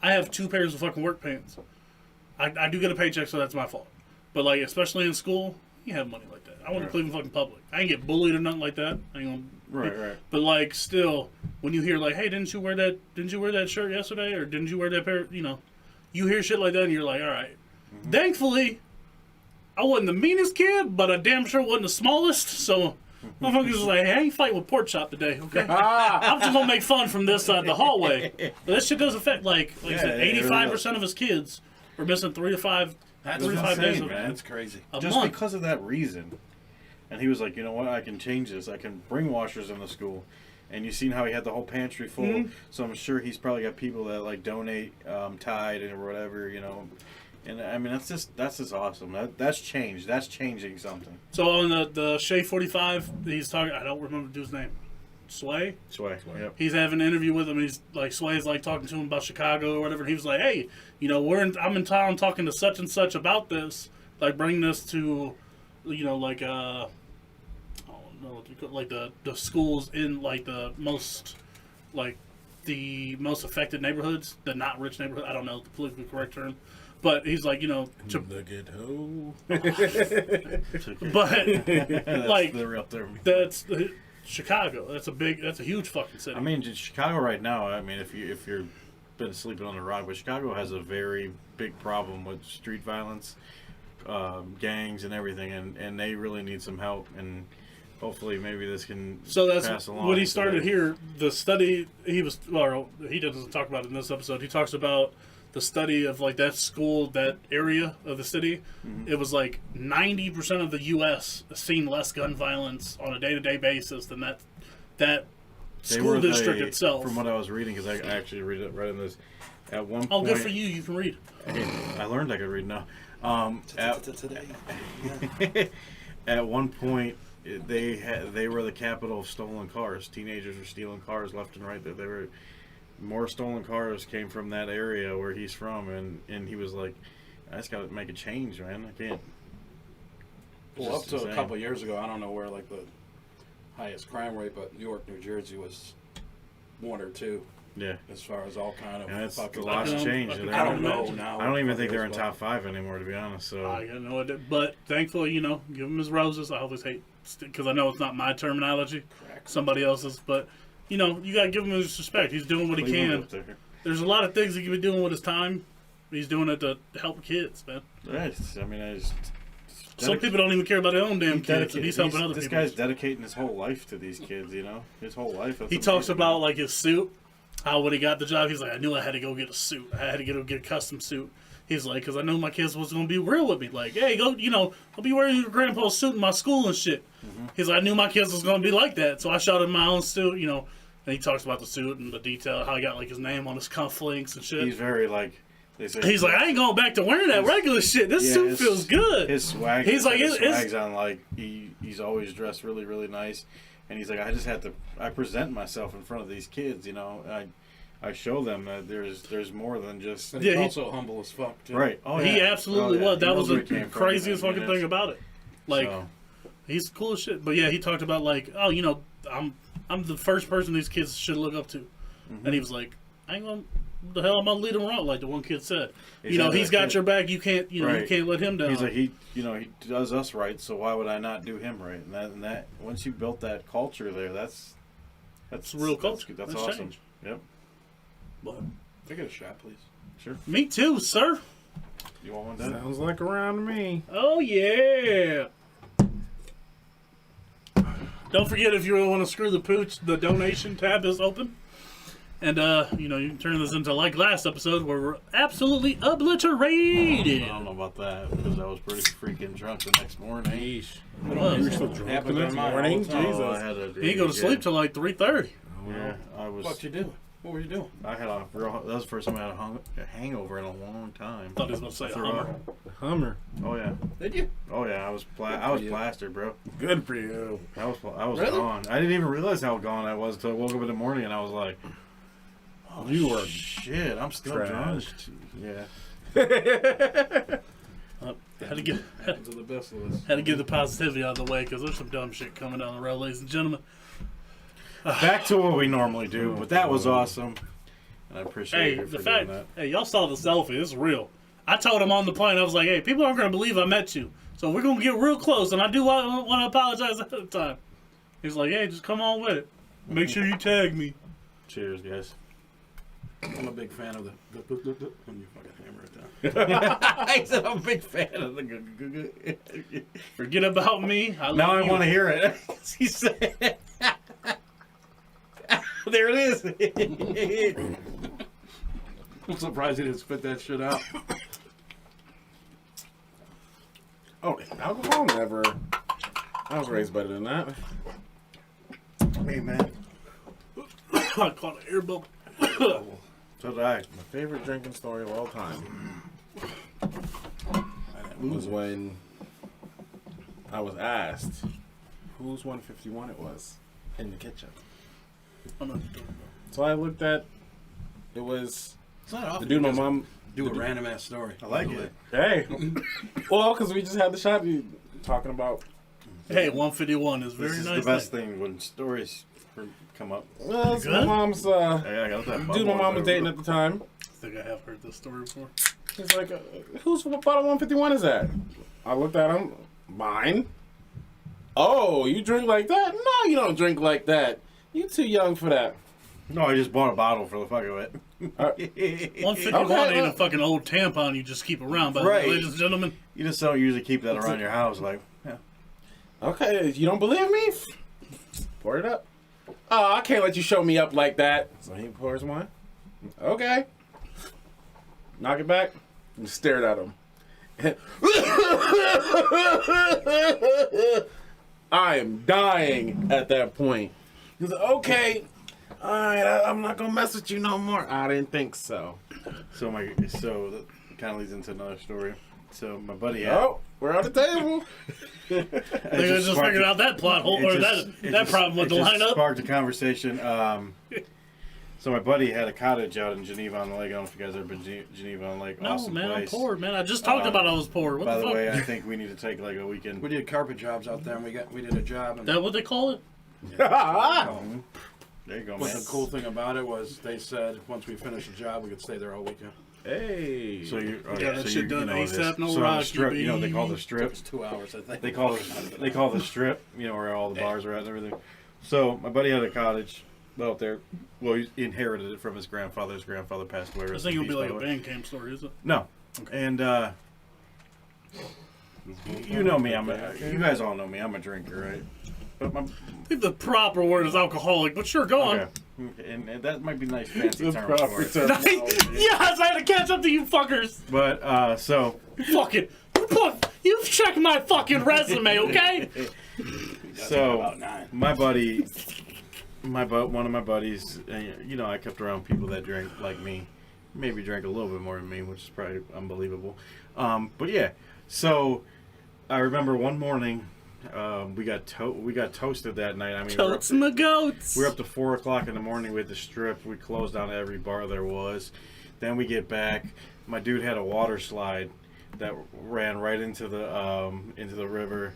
I have 2 pairs of fucking work pants. I do get a paycheck, so that's my fault. But like, especially in school, you have money like that. I went to Cleveland fucking Public. I ain't get bullied or nothing like that. I ain't gonna, Right. But like, still, when you hear like, "Hey, didn't you wear that shirt yesterday?" or "Didn't you wear that pair?" You hear shit like that, and you're like, "All right." Thankfully, I wasn't the meanest kid, but I damn sure wasn't the smallest. So, motherfuckers was like, "Hey, I ain't fighting with Pork Chop today, okay? I'm just gonna make fun from this side of the hallway." But that shit does affect like I said, 85% of his kids are missing 3 to 5. That's 3 to 5 days insane, of man. That's crazy. a Just month. because of that reason. And he was like, you know what, I can change this. I can bring washers in the school. And you seen how he had the whole pantry full. So I'm sure he's probably got people that like donate Tide or whatever, And I mean, that's just awesome. That's change. That's changing something. So on the Shea 45, he's talking. I don't remember the dude's name. Sway. Yep. He's having an interview with him. And he's like, Sway's like talking to him about Chicago or whatever. And he was like, "Hey, I'm in town talking to such and such about this. Like, bring this to, like I don't know what you call, like the schools in like the most affected neighborhoods, the not rich neighborhood. I don't know the politically correct term." But he's like, the ghetto. but That's like the real term. that's Chicago. That's a huge fucking city. I mean, Chicago right now. I mean, if you're been sleeping on the rock, but Chicago has a very big problem with street violence, gangs, and everything, and they really need some help. And hopefully, maybe this can. So that's pass along what he to started them. here. The study he doesn't talk about it in this episode. He talks about the study of like that school, that area of the city. It was like 90% of the U.S. seen less gun violence on a day-to-day basis than that They school were district itself. From what I was reading, because I actually read in this. At one Oh, point, good for you! You can read. I learned I could read now. Today. At one point, they were the capital of stolen cars. Teenagers were stealing cars left and right. There were more stolen cars came from that area where he's from, and he was like, "I just got to make a change, man. I can't." Well, up Just to insane. a couple of years ago, I don't know where like the highest crime rate, but New York, New Jersey was 1 or 2 Yeah, as far as all kind of. and it's a fucking- lot's changed. I I don't know imagine. now. I don't even what think it they're is, in but- top 5 anymore, to be honest. So I got no idea, but thankfully, give him his roses. I always hate because I know it's not my terminology, Crack. somebody else's, but you got to give him his respect. He's doing what he Cleveland can. up there. There's a lot of things he could be doing with his time. He's doing it to help kids, man. Right. I mean, I just. Some people don't even care about their own damn kids, and he's helping other This people. guy's dedicating his whole life to these kids, his whole life. That's He talks amazing, about man. like his suit, how when he got the job, he's like, I knew I had to go get a suit. I had to go get a custom suit. He's like, because I knew my kids was going to be real with me. Like, hey, go, I'll be wearing your grandpa's suit in my school and shit. He's like, I knew my kids was going to be like that, so I shot him my own suit, And he talks about the suit and the detail, how he got like his name on his cufflinks and shit. He's very like. They say, He's like, I ain't going back to wearing that regular shit. This suit feels good. His swag. He's like, his it's- swag's on like he's always dressed really, really nice, and he's like, I present myself in front of these kids, I show them that there's more than just And Yeah, he's he- also humble as fuck, too. right. Oh, He yeah. absolutely Oh, yeah. was. That He was knows where the he came from, craziest I mean, fucking thing it's- about it. Like, so, he's cool as shit. But yeah, he talked about like, oh, I'm the first person these kids should look up to. And he was like, I ain't gonna. The hell I'm gonna lead him wrong, like the one kid said. Exactly. He's got your back. You can't, you Right. can't let him down. he's like he does us right, so why would I not do him right? And that once you built that culture there, that's real culture. That's That's awesome. change. Yep. But Can I get a shot, please? Sure. me too, sir. You want one, Dad? Sounds like around me. Oh yeah. Don't forget if you want to screw the pooch, the donation tab is open. And, you know, you can turn this into like last episode where we're absolutely obliterated. I don't know about that because I was pretty freaking drunk the next morning. Yeesh. It was. You were still drunk the Happens next on mine all morning? the time. Jesus. I had a, You didn't go to sleep till like 3:30. Yeah, I was. What you do? What were you doing? I had a real. That was the first time I had a hangover in a long time. Thought he was going to say a Threw Hummer. up. Hummer. Oh yeah. Did you? Oh yeah. I was plastered, bro. Good for you. I was Really? gone. I didn't even realize how gone I was until I woke up in the morning and I was like, Oh, you were shit. I'm still trash. drunk. Yeah. Had to get Happens to the best of us. had to get the positivity out of the way because there's some dumb shit coming down the road, ladies and gentlemen. Back to what we normally do, but that was awesome, and I appreciate Hey, you the for fact, doing that. hey, y'all saw the selfie. It's real. I told him on the plane, I was like, hey, people aren't going to believe I met you. So we're going to get real close, and I do want to apologize ahead of time. He's like, hey, just come on with it. Make sure you tag me. Cheers, guys. I'm a big fan of the when you fucking hammer it down. I said I'm a big fan of the Forget about me. Now I want to hear it. He said, there it is. I'm surprised he didn't spit that shit out. Oh, alcohol? Never. I was raised better than that. Hey, man. I caught an air bubble. So did I. My favorite drinking story of all time was when I was asked whose 151 it was in the kitchen. I'm not doing So I looked at it was It's not the often dude my you guys mom. do a random ass story. I like it. Hey, well, because we just had the shot talking about. that. Hey, 151 is very This is nice. the best thing when stories come up. Well, it's my Good? mom's Hey, I got that dude. My mom was dating at the time. I think I have heard this story before. He's like, whose bottle 151 is that? I looked at him. Mine. Oh, you drink like that? No, you don't drink like that. You too young for that. No, I just bought a bottle for the fuck of it. 151 Okay, ain't a fucking old tampon you just keep around, but Right. ladies and gentlemen. You just don't usually keep that around your house. Like, yeah. Okay, you don't believe me? Pour it up. Oh, I can't let you show me up like that. So he pours one. Okay. Knock it back and stared at him. I am dying at that point. He's like, okay, all right, I'm not gonna mess with you no more. I didn't think so. So that kind of leads into another story. So my buddy had. Oh, we're on the table. They just figured out that plot hole or that problem with the lineup. Sparked a conversation. So my buddy had a cottage out in Geneva on the Lake. I don't know if you guys ever been to Geneva on the Lake. No, Awesome man, place. I'm poor, man. I just talked about I was poor. What By the the fuck? way, I think we need to take like a weekend. We did carpet jobs out there, and we did a job. And That what they call it? There you go, but man. the cool thing about it was they said once we finished the job, we could stay there all weekend. Hey. So you Yeah, that shit done this. ASAP, no so on rock, the strip, you know they call the It strip. was 2 hours, I think. They call the strip. You know where all the bars are at and everything. So my buddy had a cottage out there. Well, he inherited it from his grandfather. His grandfather passed away. I Rest think in it'll be peace, like by a the way. band camp story, is it? No, and you know me. You guys all know me. I'm a drinker, right? But I think the proper word is alcoholic, but sure, go on. okay. And that might be nice fancy The term proper for it. term. Yes, I had to catch up to you fuckers. But so Fucking, you check my fucking resume, okay? so my buddy, one of my buddies, you know, I kept around people that drank like me, maybe drank a little bit more than me, which is probably unbelievable. But yeah, so I remember one morning, we got toasted that night. I mean, Totes my goats. we were up to 4 o'clock in the morning with the strip. We closed down every bar there was. Then we get back. My dude had a water slide that ran right into the river.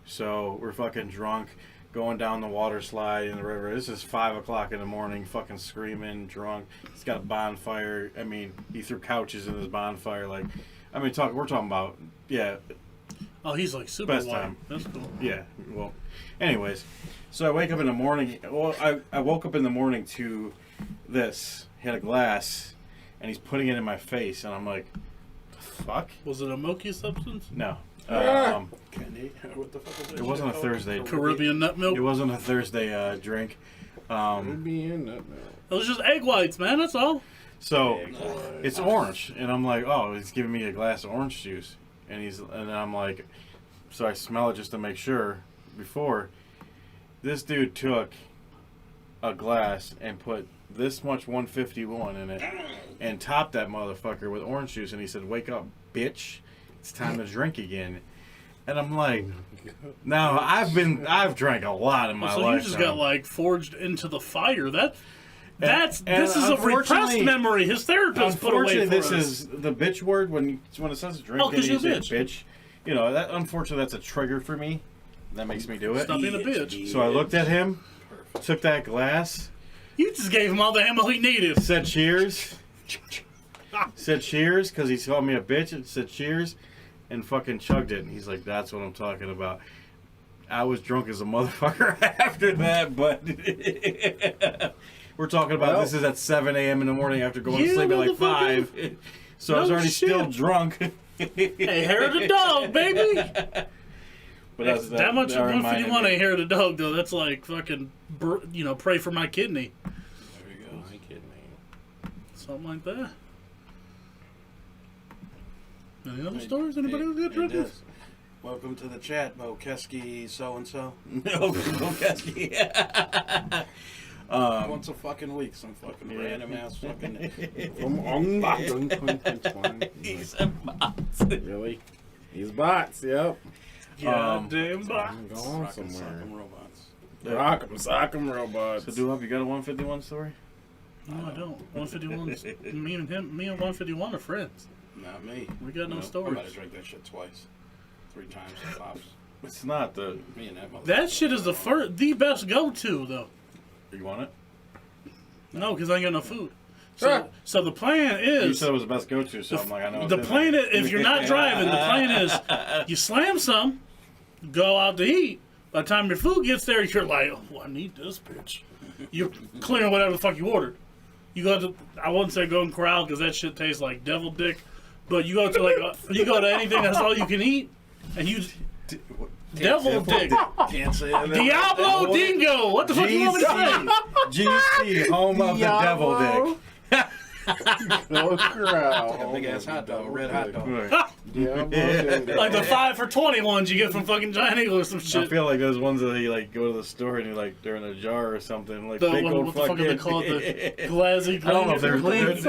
So we're fucking drunk, going down the water slide in the river. This is 5 o'clock in the morning, fucking screaming, drunk. He's got a bonfire. I mean, he threw couches in his bonfire. Like, I mean, we're talking about, yeah. Oh, he's like super Best white. time. That's cool. Yeah, well, anyways, so I wake up in the morning. Well, I woke up in the morning to this. He had a glass, and he's putting it in my face, and I'm like, the fuck? Was it a milky substance? No. Candy? What the fuck was that? It wasn't shit a called? Thursday. Caribbean nut milk? It wasn't a Thursday drink. Be in that now. It was just egg whites, man. That's all. So it's orange, and I'm like, oh, he's giving me a glass of orange juice, and I'm like, so I smell it just to make sure. Before, this dude took a glass and put this much 151 in it, and topped that motherfucker with orange juice, and he said, "Wake up, bitch! It's time to drink again." And I'm like, now I've drank a lot in my So life. you just got like forged into the fire. This is a unfortunately- repressed memory. His therapist put away Unfortunately, for this us. is the bitch word when it says drink. Oh, 'cause you're a and you say bitch. You know that. Unfortunately, that's a trigger for me. That makes me do it. Stop being a bitch. So I looked at him, took that glass, You just gave him all the ammo he needed. said cheers, said cheers because he called me a bitch, and said cheers, and fucking chugged it. And he's like, "That's what I'm talking about." I was drunk as a motherfucker after that, but we're talking about this is at 7 a.m. in the morning after going to sleep at like 5. So I was No already shit. still drunk. Hey, hair of the dog, baby. But that's, that much that reminded 151 me. ain't hair of the dog, though. That's like fucking, pray for my kidney. There you go. My kidney. Something like that. Any other stories? Anybody else got It drinking? does. Welcome to the chat, Mokeski so-and-so. Once a fucking week, some fucking random ass fucking... He's a boss. Really? These bots, yep. Goddamn box. I'm going Rockin' somewhere. sock'em robots. Rock'em, sock'em robots. So, Dewop, you got a 151 story? No, I don't. 151's me and 151 are friends. Not me. We got no I stories. might have drank that shit twice. 3 times, pops. It's not the. Me and that motherfucker. That shit is the best go-to, though. You want it? No, because I ain't got no food. Sure. So the plan You is... said it was the best go-to, so I'm like, I know. The plan is, if you're not driving, the plan is you slam some, go out to eat. By the time your food gets there, you're like, oh, I need this bitch. You're clearing whatever the fuck you ordered. You go to, I wouldn't say Golden Corral because that shit tastes like devil dick, but you go to you go to anything that's all you can eat, and you devil dick, Can't say that. Diablo Dingo. What the fuck you want me to say? GC, home of the devil dick. No crowd. A big ass hot dog, a red hot dog. Like the 5 for 20 ones you get from fucking Giant Eagle or some I shit. feel like those ones that you like go to the store and you like they're in a jar or something like The big what old the fuck are they fucking. called? The glazzy. I don't know if they're.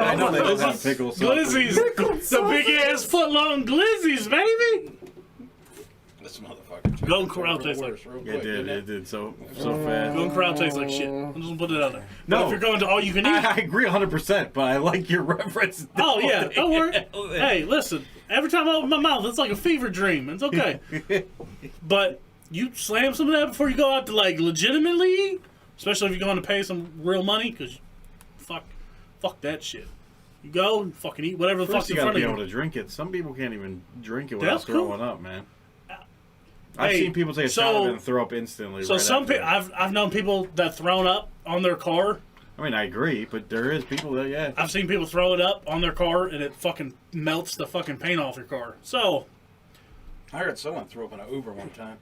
I know they don't have pickles. Glizzies, the big ass foot long glizzies, baby. This motherfucker. Golden Corral tastes like. It did. It did so fast. Golden Corral tastes like shit. I'm just gonna put it out there. No. But if you're going to all you can eat, I agree 100%, but I like your reference. oh yeah, don't worry. Hey, listen. Every time I open my mouth, it's like a fever dream. It's okay. But you slam some of that before you go out to like legitimately eat, especially if you're going to pay some real money, because fuck that shit. You go and fucking eat whatever the First, fuck's you in gotta front be of able you. to drink it. Some people can't even drink it without That's cool. throwing up, man. I've Hey, seen people take a so- shot of it and throw up instantly. So right some after. people, I've known people that thrown up on their car. I mean, I agree, but there is people that, yeah. I've seen people throw it up on their car and it fucking melts the fucking paint off your car. So I heard someone throw up in an Uber one time.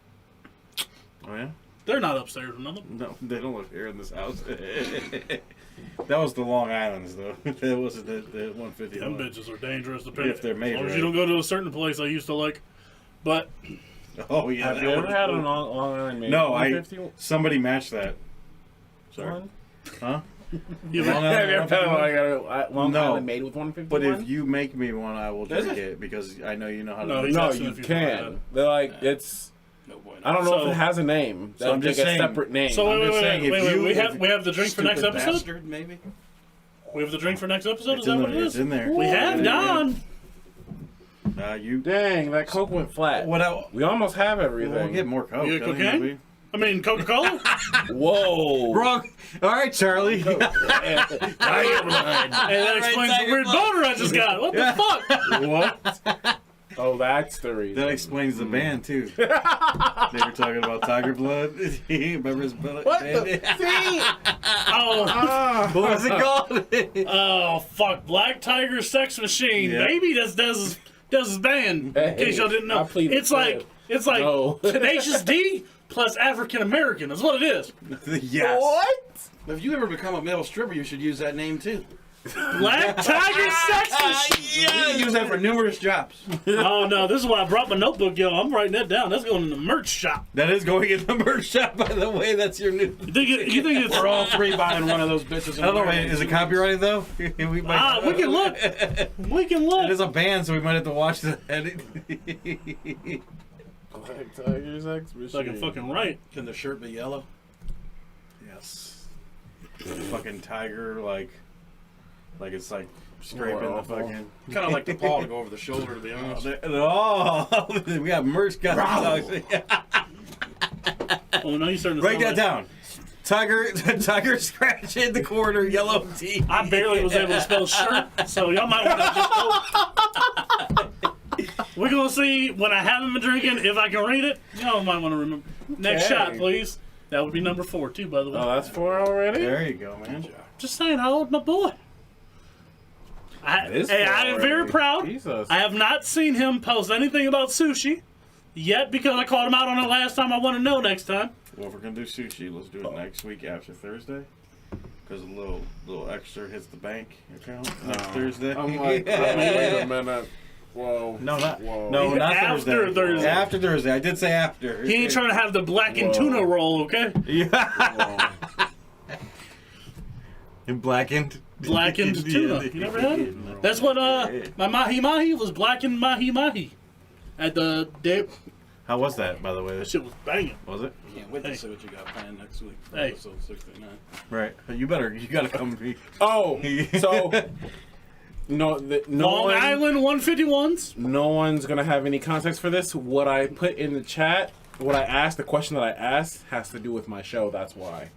Oh, yeah? they're not upstairs or nothing. No, they don't live here in this house. That was the Long Islands, though. That wasn't the 150. Them bitches are dangerous. Depending, If they're made as long as right. you don't go to a certain place I used to like. But Oh, yeah. Have that you ever was had cool. an Long Island made? No, 150 somebody matched that. Sorry. one? Huh? you Long Have you ever had 151? a Long No. Island made with 150? But if you make me one, I will Does drink it? it because I know you know how to No, make he's it. no, asking you if you've tried can. it. They're like it's. No boy. I don't know So- if it has a name. So I'm That's just like a saying- separate name. so I'm wait, just wait, saying, wait, if wait, wait. you- We have the drink for next Stupid episode. bastard, maybe. We have the drink for next episode. It's Is that in what it there. is? It's in there. We have Yeah. Don. You. Dang, that Coke went flat. What else? We almost have everything. We'll get more Coke. You get don't you, cocaine? maybe? I mean Coca-Cola. Whoa. Wrong. All right, Charlie. Hey, that explains the weird boner I just got. What the fuck? What? Oh, that's the reason. That explains the band too. They were talking about Tiger Blood. Remember his bullet? What the? See? Oh, What was it called? oh, fuck! Black Tiger Sex Machine, Yeah. baby. That's his band. In Hey, case y'all didn't know, I plead the it's like fifth. No. Tenacious D plus African American. That's what it is. Yes. What? If you ever become a male stripper, you should use that name too. Black Tiger Sex Machine. You can use that for numerous jobs. Oh no, this is why I brought my notebook, yo. I'm writing that down. That's going in the merch shop. That is going in the merch shop, by the way. That's your new. You think it's We're all three buying one of those bitches. I don't know. Is it copyrighted though? we can look. We can look. It is a band, so we might have to watch the edit. Black Tiger's X Machine. Like a fucking right. Can the shirt be yellow? Yes. Fucking tiger, like it's like scraping the fucking. Kind of like the paw to go over the shoulder, to be honest. Oh, we got merch. Got Oh, now you're starting to Write that sound down. Tiger scratch in the corner, yellow tee. I barely was able to spell shirt, so y'all might want to just. We're gonna see when I haven't been drinking if I can read it. Y'all might want to remember. Next Okay. shot, please. That would be number 4 too, by the way. Oh, that's 4 already? There you go, man. Just saying, how old my boy? That is Hey, 4 I am very already. proud. Jesus. I have not seen him post anything about sushi yet because I called him out on it last time. I want to know next time. Well, if we're gonna do sushi, let's do it next week after Thursday. Because a little extra hits the bank account next Thursday. I'm like, wait a minute. Whoa. No, not Whoa. not After Thursday. After Thursday. I did say after. He ain't trying to have the blackened Whoa. tuna roll, okay? Yeah. Whoa. And blackened. Blackened tuna. You never had it? That's what my mahi mahi was, blackened mahi mahi. At the day. How was that, by the way? That shit was banging. Was it? Can't wait Hey. to see what you got planned next week for Hey. episode 69. Right. You gotta come to me. Oh, so no Long one, Island 151s. no one's gonna have any context for this. What I put in the chat, what I asked, the question that I asked has to do with my show. That's why.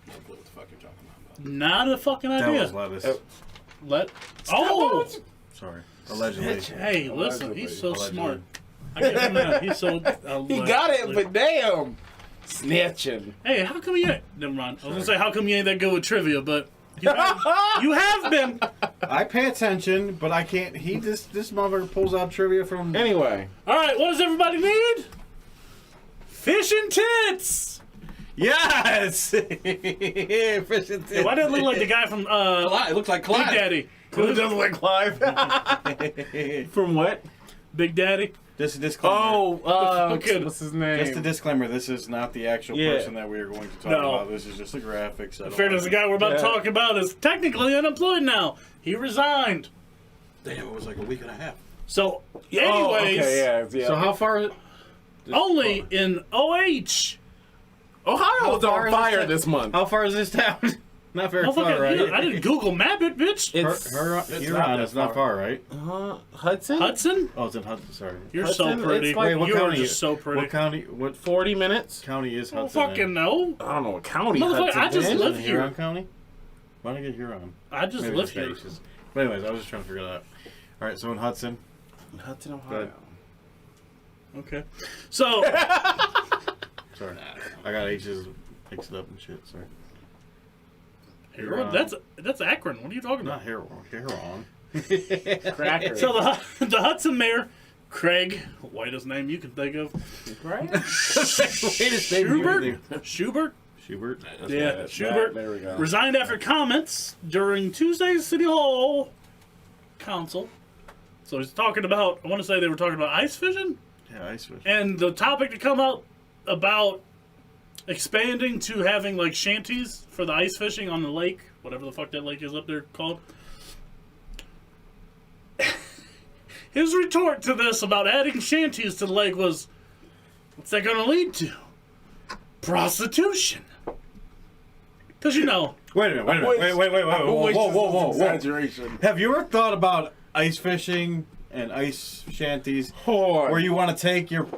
No clue what the fuck you're talking about. Not a fucking That idea. was lettuce. Let. Oh! Sorry. Allegedly. Hey, listen, he's so Allegedly. smart. I give him that. He's so. He got it, but damn, snitching. Hey, how come you ain't. Never mind. I was gonna say, how come you ain't that good with trivia, but. You have been. I pay attention, but I can't. This mother pulls out trivia from. Anyway, All right, what does everybody need? Fish and tits. Yes. Fish and Hey, why did it look like the guy from It looks like Big Clyde. Daddy? it doesn't look Clive. From what? Big Daddy. This disclaimer. Oh, Fucking- what's his name? Just a disclaimer. This is not the actual Yeah. person that we are going to talk No. about. This is just a graphics. I don't Fairness, the want guy we're about to Yeah. talk about is technically unemployed now. He resigned. Damn, it was like a week and a half. So, Oh, anyways, okay, yeah. So how far? only in OH. Ohio was far on is fire this- this month. How far is this town? Not very Motherfucker, far, right? I didn't Google map it, bitch. It's Huron is not far, right? Hudson. Hudson? Oh, it's in Hudson. Sorry. You're Hudson, so pretty. it's like- Wait, what You're county? just so pretty. What county? What 40 minutes. county is I don't Hudson? fucking in? know. I don't know what county. Motherfucker, Hudson I just is. live In here. Huron County. Why don't I get Huron? I just Maybe live it's here. Spacious. But anyways, I was just trying to figure that out. All right, so in Hudson. Hudson, Go Ohio. ahead. Okay. So, Sorry, I got H's mixed up and shit. Sorry. Huron, that's Akron. What are you talking Not about? Huron. Cracker. So the Hudson mayor, Craig, whitest name you can think of, right? Wait a Schubert, Schubert, Schubert. yeah, Schubert, There we go. resigned after comments during Tuesday's City Hall Council. So he's talking about, I want to say they were talking about ice fishing, Yeah, ice fish. and the topic to come out about expanding to having like shanties for the ice fishing on the lake, whatever the fuck that lake is up there called. His retort to this about adding shanties to the lake was, what's that going to lead to? Prostitution. Because, you know, Wait a minute. Wait. Whoa. Exaggeration. Have you ever thought about ice fishing and ice shanties, Hold on. where you want to take your?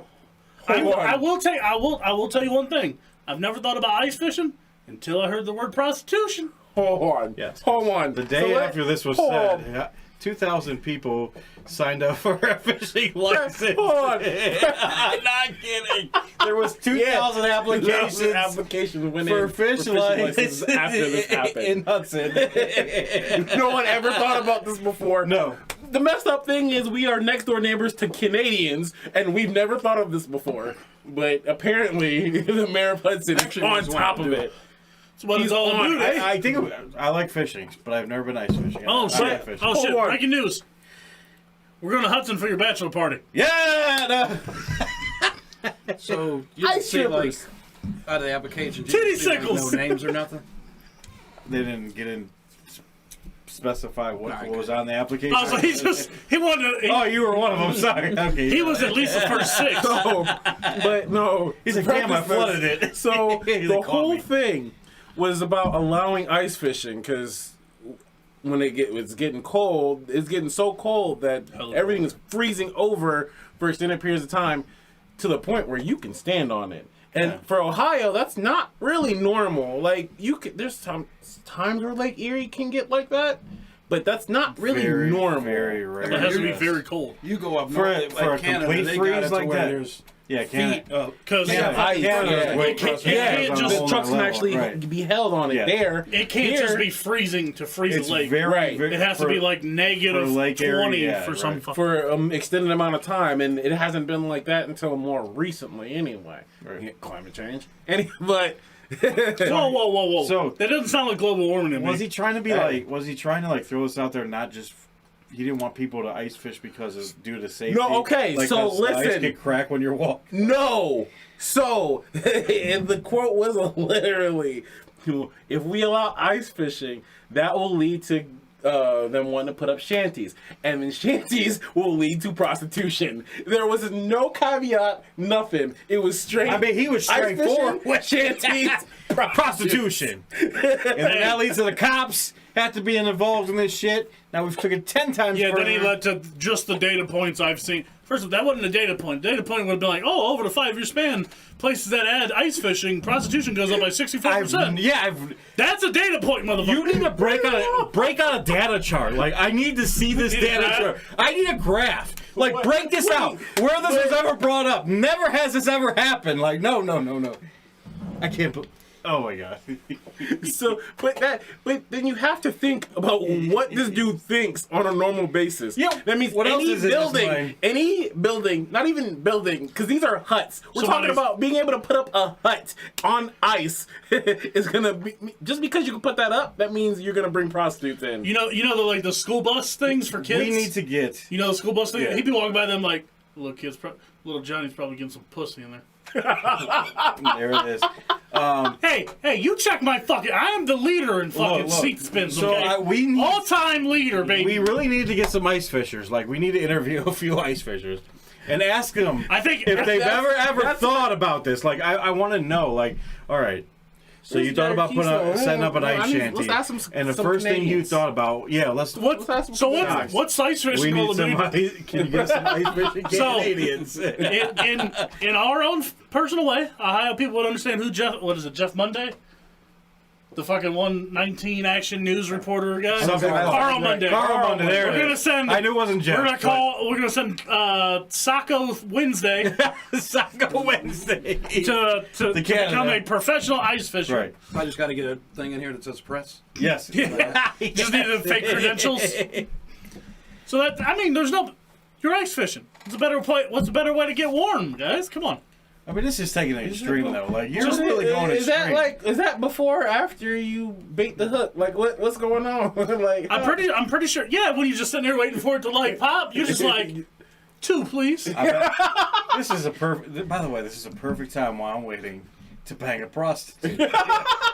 I will tell you one thing. I've never thought about ice fishing until I heard the word prostitution. Hold on. Yes. Hold on. The day So after this was hold said, on. yeah, 2,000 people signed up for a fishing license. Hold on. I'm not kidding. There was 2,000 applications applications went for in fishing licenses after this happened. in Hudson. No one ever thought about this before. No. the messed up thing is we are next door neighbors to Canadians, and we've never thought of this before. But apparently, the mayor of Hudson is on top of it. That's what it's all about. I think I like fishing, but I've never been ice fishing. Oh I shit! like fishing. Oh shit! Hold on. Breaking news. We're going to Hudson for your bachelor party. Yeah. So you Ice see, like, strippers. out of the application, Titty you see, like, sickles. no names or nothing. They didn't get in specify what Alright, was good. on the application. Oh, so he wanted to. Oh, you were one of them. Sorry. Okay. He was at least the first 6. So, but no. He's like, damn, I flooded it. So He the called whole me. thing was about allowing ice fishing because when it's getting cold, it's getting so cold that everything is freezing over for extended periods of time to the point where you can stand on it. And for Ohio, that's not really normal. Like there's times where Lake Erie can get like that, but that's not really Very, normal. very rare. It has to be Yes. very cold. You go up For north, a like Canada, complete they freeze got it to like where that. there's Yeah, feet can't. up. Because ice, Canada's yeah. way It can't- closer. it can't Canada's just- on a Trucks whole can nother actually level. Right. be held on it Yeah. there. it can't Here, just be freezing to freeze It's a lake. very, Right. very It has to be like negative for Lake 20 Erie, yeah, for some right. fucking. for an extended amount of time, and it hasn't been like that until more recently anyway. Right. Yeah, climate change. But Whoa. So- that doesn't sound like global warming to me. Was he trying to be Hey. like? Was he trying to like throw this out there? Not just he didn't want people to ice fish because of due to safety. No, okay, Like, so does the ice listen. get cracked when you're walking. no. So, and the quote was literally, if we allow ice fishing, that will lead to them wanting to put up shanties. And then shanties will lead to prostitution. There was no caveat, nothing. It was straight. I mean, he was ice straightforward. fishing, shanties, Prostitution. And then that leads to the cops have to be involved in this shit. Now we've took it 10 times Yeah, further. then he led to just the data points I've seen. First of all, that wasn't a data point. Data point would have been like, over the 5-year span, places that add ice fishing, prostitution goes up by 64%. That's a data point, motherfucker. You need to break out a data chart. Like, I need to see this You need a data graph? chart. I need a graph. Like, break this out. Where this was ever brought up. Never has this ever happened. Like, no. I can't put. Oh my god. So, but then you have to think about what this dude thinks on a normal basis. Yeah, that means what else any is in his building, mind? not even building, because these are huts. We're talking Somebody's- about being able to put up a hut on ice is gonna be just because you can put that up. That means you're gonna bring prostitutes in. You know the school bus things for kids? We need to get. You know the school bus thing? Yeah. He'd be walking by them like, little Johnny's probably getting some pussy in there. There it is. Hey, you check my fucking... I am the leader in fucking Look. seat spins, So, okay? we need- All-time leader, baby. We really need to get some ice fishers. Like, we need to interview a few ice fishers and ask them I think if they've that's- ever thought about this. Like, I want to know. Like, all right. So you thought about setting up an ice shanty, let's ask some, and the some first thing you Canadians. thought about, let's. Let's ask some Canadians. What's ice We fishing need will some. be? Can you get some ice fishing So- Canadians? In our own personal way, Ohio people would understand who Jeff Monday? The fucking 119 Action News reporter guy? Something like that. Carl Monday. Carl Monday. There We're it gonna is. send. I knew it wasn't Jeff. We're gonna send Saco Wednesday Saco Wednesday. to Canada. become a professional ice fisher. Right. I just got to get a thing in here that says press. Yes. Just needed fake credentials. So there's no. You're ice fishing. What's a better way to get warm, guys? Come on. I mean, this is taking an extreme though. Like, you're Just- really going is extreme. is that before or after you bait the hook? Like what's going on? Like I'm pretty sure. Yeah, when you're just sitting there waiting for it to like pop, you're just like, 2, please. This is a perfect. By the way, this is a perfect time while I'm waiting to bang a prostitute.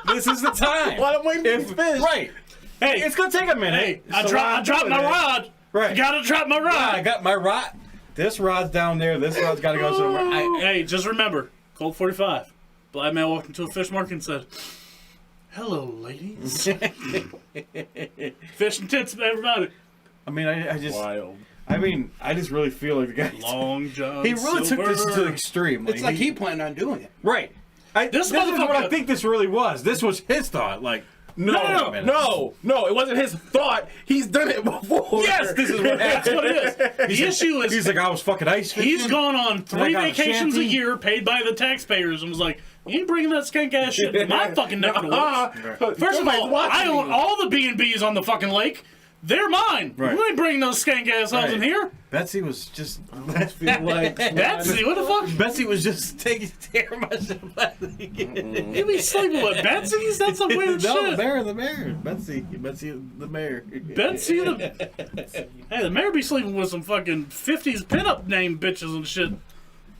This is the time. while I'm waiting for these fish. Right. Hey, It's gonna take a minute. hey, I So while I'm dropped doing my it- rod. Right. You gotta drop my rod. I got my rod. This rod's down there. This rod's got to go somewhere. Hey, just remember, Colt 45. Black man walked into a fish market and said, "Hello, ladies." Fish and tits, everybody. I mean, I just. Wild. I mean, I just really feel like the guy. Long John He really took this to the Silver. extreme. It's like he planned on doing it. Right. This This is what I motherfucker- think this really was. This was his thought. Like, No, it wasn't his thought. He's done it before. yes, this is what That's happened. what it is. The issue is He's like, I was fucking ice fishing. he's gone on 3 I got a vacations a shanty. year paid by the taxpayers and was like, "You ain't bringing that skank ass shit to my fucking neck of the woods." First of all, I own all the B&Bs on the fucking lake. They're mine. Right. You ain't bringing those skank assholes in here. Betsy was just. I feel like Betsy, what the fuck? Betsy was just taking care of myself. You be sleeping with Betsy's? That's some weird No, shit. the mayor. Betsy, the mayor. Betsy Hey, the mayor be sleeping with some fucking 50s pinup name bitches and shit.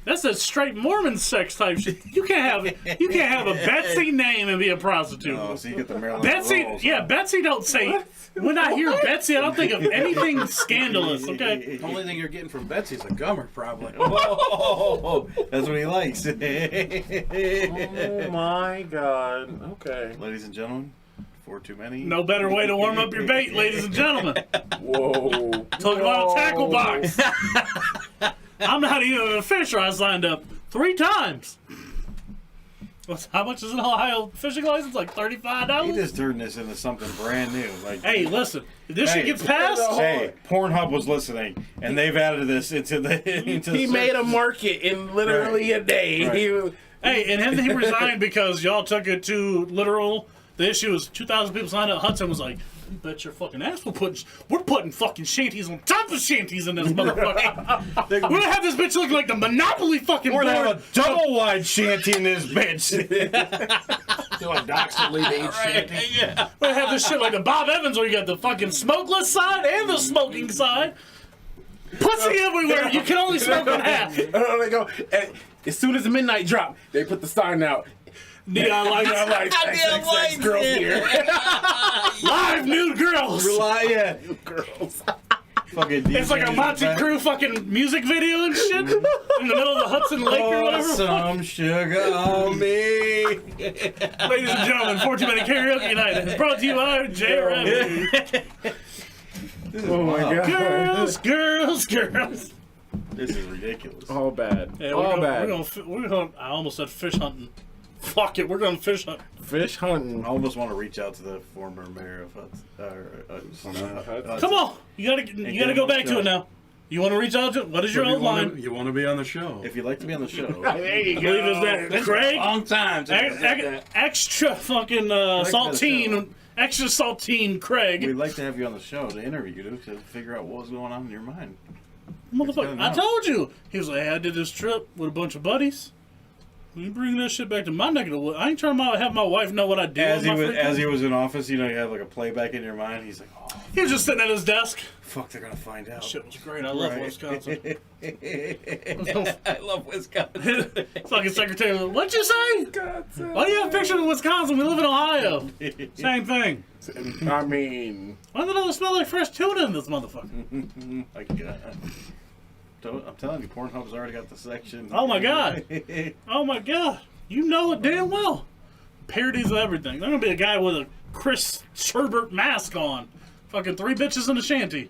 That's a straight Mormon sex type shit. You can't have a Betsy name and be a prostitute. Oh, so you get the Maryland Betsy, rolls, yeah, huh? Betsy don't say. When I hear Betsy, I don't think of anything scandalous. Okay. The only thing you're getting from Betsy's a gummer, probably. Oh, that's what he likes. Oh my god. Okay. Ladies and gentlemen, 4 too many. No better way to warm up your bait, ladies and gentlemen. Whoa. Talk about a tackle box. I'm not even a fisher. I signed up 3 times. How much is an Ohio fishing license? Like $35? He just turned this into something brand new. Like, Hey, listen. If this shit Hey. gets passed, hey, Pornhub was listening, and they've added this into the. He made a market in literally a day. Right. He, hey, and then he resigned because y'all took it too literal. The issue was 2,000 people signed up. Hudson was like, "You bet your fucking ass we're putting fucking shanties on top of shanties in this motherfucker. We're gonna have this bitch looking like the Monopoly fucking We're board. gonna have a double wide shanty in this bitch. Do a Doxton leave each shanty. Yeah. We're gonna have this shit like the Bob Evans where you got the fucking smokeless side and the smoking side. Pussy everywhere. You can only smoke on half. they go. And as soon as the midnight drop, they put the sign out. Neon lights. Neon lights. Neon XXX lights. girls here. Live nude girls. Yeah. Girls. Fucking It's like a Monty Crew fucking music video and shit in the middle of the Hudson Lake or whatever. Some sugar on me. Ladies and gentlemen, 4 Too Many Karaoke Night is brought to you by J. Oh my god. Girls, girls, girls. This is ridiculous. All bad. Yeah, All bad. we're going. I almost said fish hunting. Fuck it, we're going fish hunting. Fish hunting. I almost want to reach out to the former mayor of Hudson. Come on, you gotta go back to it now. You want to reach out to? What is your old line? You want to be on the show? If you'd like to be on the show, There you I believe it's that Craig. Long time. Extra fucking saltine, extra saltine Craig. we'd like to have you on the show to interview you to figure out what was going on in your mind. Motherfucker, I told you. He was like, hey, I did this trip with a bunch of buddies. You bring that shit back to my neck of the woods. I ain't trying to have my wife know what I do. As As he was in office, you know, you have like a playback in your mind. He's like, oh, he was just sitting at his desk. fuck, they're gonna find out. Shit was great. I love Right. Wisconsin. I love Wisconsin. Fucking secretary, what'd you say? Why do you have pictures of Wisconsin? We live in Ohio. Same thing. I mean, Why does it smell like fresh tuna in this motherfucker? My God. I'm telling you, Pornhub's already got the section. Oh my God. Oh my God. You know it damn well. Parodies of everything. There's gonna be a guy with a Chris Sherbert mask on. Fucking 3 bitches in a shanty.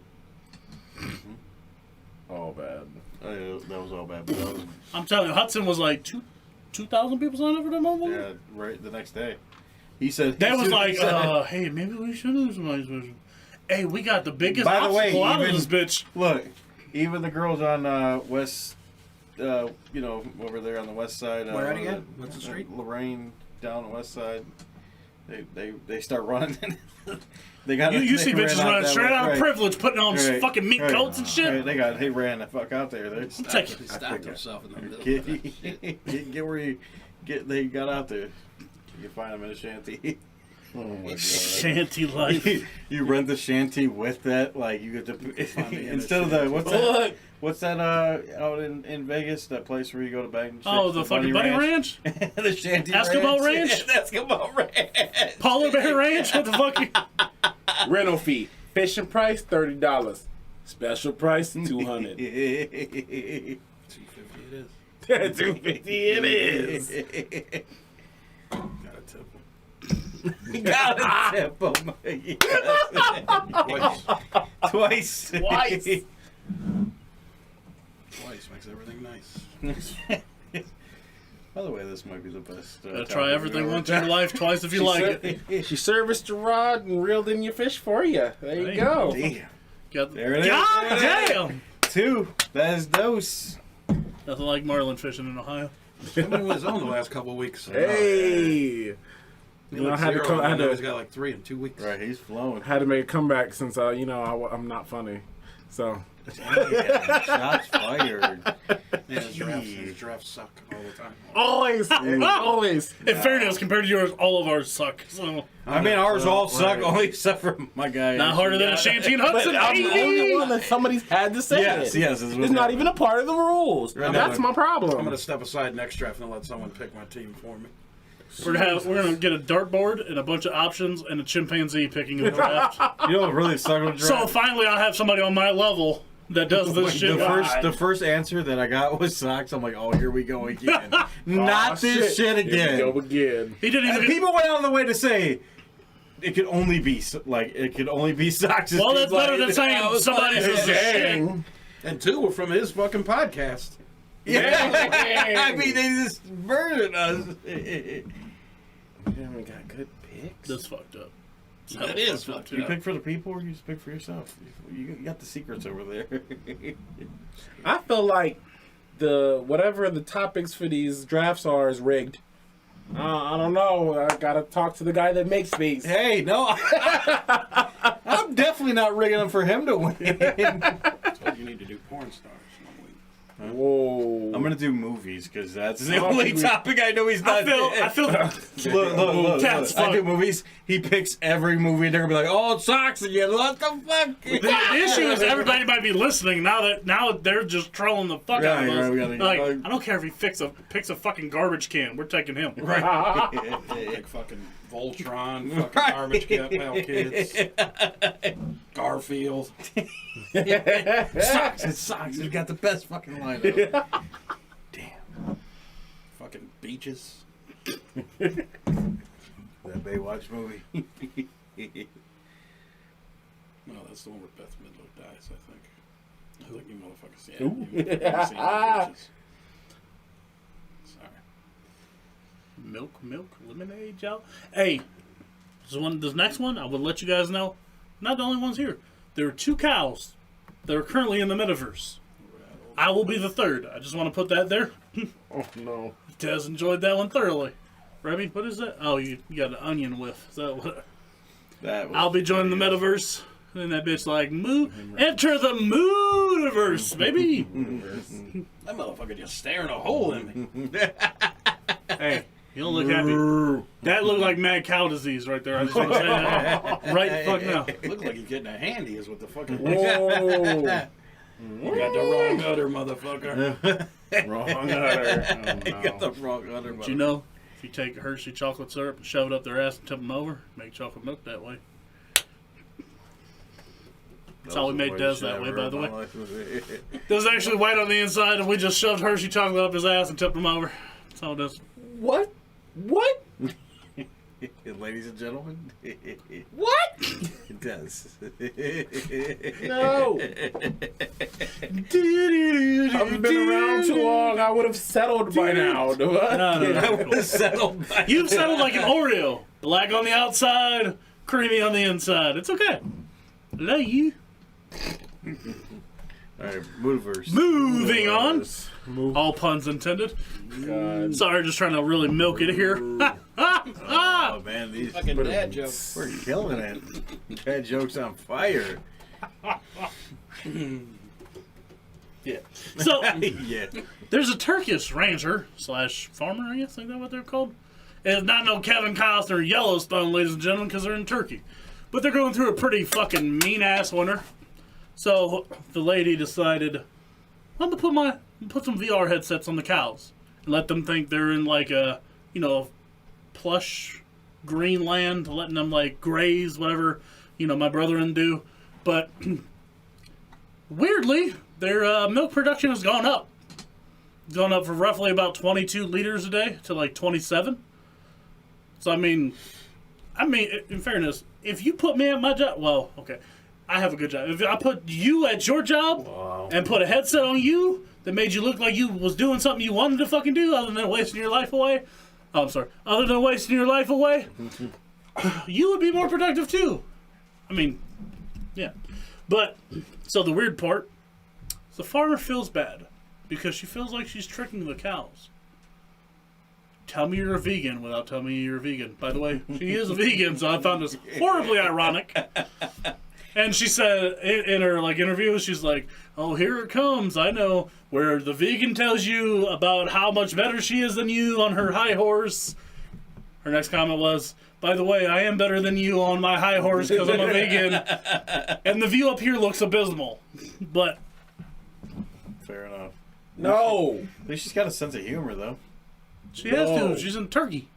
all bad. Oh, yeah, that was all bad. But that was, I'm telling you, Hudson was like 2,000 people signed up for that motherfucker? yeah, right the next day. He said That was he like, said- hey, maybe we should do somebody's vision. Hey, we got the biggest By the way, obstacle out of even- this bitch. Look, even the girls on West, you know, over there on the west side. Where at again? What's the street? Lorraine, down the west side. They start running. They got. You see they ran bitches out running that straight way. out of Right. privilege, putting on Right. fucking meat Right. coats and shit. Right. They ran the fuck out there. They Take it. He stopped himself in the middle. get where you get. They got out there. You find them in a shanty. Oh my god. Shanty life. You rent the shanty with that, like you get to instead of the Look. what's that out in Vegas, that place where you go to bang chicks, Oh, the fucking Bunny Ranch? the shanty Eskimo Ranch? Eskimo Ranch. Polar Bear Ranch? What the fuck? Rental fee. Fishing price $30. Special price $200. 250 it is. $250 it is. Got a tip. Gotta tip 'em. Twice. Twice. Twice makes everything nice. By the way, this might be the best. Try everything once in your life, twice if you like it. She serviced your rod and reeled in your fish for you. There you Hey. go. Damn. Got, There it is. God There it is. damn! 2. That is dose. Nothing like marlin fishing in Ohio. Swimming in his own the last couple of weeks. Hey. You know, I had to come. I had He's to, got like 3 in 2 weeks. Right, he's flowing. had to make a comeback since I'm not funny. So Damn, shots fired. Yeah, his drafts suck all the time. always, always. In fairness, compared to yours, all of ours suck. So I mean, ours all suck, only except for my guy. not harder than a Shantine But Hudson. I'm the only baby! one that somebody's had to say Yes, it. yes. It's not even a part of the rules. Right, That's no. my problem. I'm gonna step aside next draft and let someone pick my team for me. We're gonna get a dartboard and a bunch of options and a chimpanzee picking a draft. You know what really sucked with So draft? finally, I'll have somebody on my level that does this shit. The first answer that I got was socks. I'm like, oh, here we go again. Not Aw, this shit Here we again. go again. He didn't And even. people went out of the way to say it could only be socks. Well, that's better than I saying was somebody's like, is a shit. Dang. And 2 were from his fucking podcast. Yeah, I mean, they just murdered us. Damn, we got good picks. That's fucked up. That is fucked You up. pick for the people, or you just pick for yourself. You got the secrets over there. I feel like whatever the topics for these drafts are is rigged. I don't know. I gotta talk to the guy that makes these. Hey, no, I'm definitely not rigging them for him to win. That's what you need to do, porn stars. Whoa. I'm gonna do movies because that's the Oh, only we- topic I know he's not. I feel. Look. Cat's I do fuck. movies. He picks every movie, and they're gonna be like, "Oh, it sucks again. What the fuck?" The issue is everybody might be listening now they're just trolling the fuck out of Right, us. right, we gotta- Like, I don't care if he picks a fucking garbage can. We're taking him. Like fucking Voltron, fucking Garbage Pail Kids, Garfield. Sucks. It sucks. He's got the best fucking lineup. Damn. Fucking beaches. That Baywatch movie. No, that's the one where Beth Midler dies, I think. You motherfuckers see it. You've seen the beaches. Sorry. Milk, lemonade, y'all. Hey, this next one, I would let you guys know, not the only ones here. There are 2 cows that are currently in the metaverse. I will be the 3rd. I just want to put that there. Oh no. Tez enjoyed that one thoroughly. Remy, what is that? Oh, you got an onion whiff. Is that what? That was I'll be joining the metaverse. And that bitch like, enter the Mootaverse, baby. That motherfucker just staring a hole in me. Hey, you don't look happy. That looked like mad cow disease right there. I just want to say that right the fuck now. Looked like he's getting a handy is what the fucking... Whoa. You got the wrong udder, motherfucker. Wrong udder. Oh, You no. got the wrong udder. But you know, if you take Hershey chocolate syrup and shove it up their ass and tip them over, make chocolate milk that way. That's how we made Des that way, by the way. There's actually white on the inside, and we just shoved Hershey chocolate up his ass and tipped him over. That's how it is. What? What? Ladies and gentlemen, What? it does. No. I've been around too long. I would have settled by now. No. I would have settled. You've settled like an Oreo. Black on the outside, creamy on the inside. It's okay. Love you. All right, Mootaverse. Moving on. All puns intended. God. Sorry, just trying to really milk it here. Oh man, these Fucking dad joke. we're killing it. Dad jokes on fire. Yeah. So Yeah. there's a Turkish rancher / farmer, I guess, like that what they're called. And it's not no Kevin Costner Yellowstone, ladies and gentlemen, because they're in Turkey. But they're going through a pretty fucking mean ass winter. So the lady decided, I'm gonna put some VR headsets on the cows and let them think they're in like a, plush green land, letting them like graze whatever, my brethren do. But weirdly, their milk production has gone up. It's gone up from roughly about 22 liters a day to like 27. So I mean, in fairness, if you put me at my job, well, okay, I have a good job. If I put you at your job and put a headset on you that made you look like you was doing something you wanted to fucking do other than wasting your life away, other than wasting your life away, you would be more productive too. I mean, yeah. But, so the weird part, the farmer feels bad because she feels like she's tricking the cows. tell me you're a vegan without telling me you're a vegan. By the way, she is a vegan, so I found this horribly ironic. And she said in her like interview, she's like, "Oh, here it comes. I know where the vegan tells you about how much better she is than you on her high horse." Her next comment was, "By the way, I am better than you on my high horse because I'm a vegan." And the view up here looks abysmal, but Fair enough. No. At least she's got a sense of humor, though. she has No. to. She's in Turkey.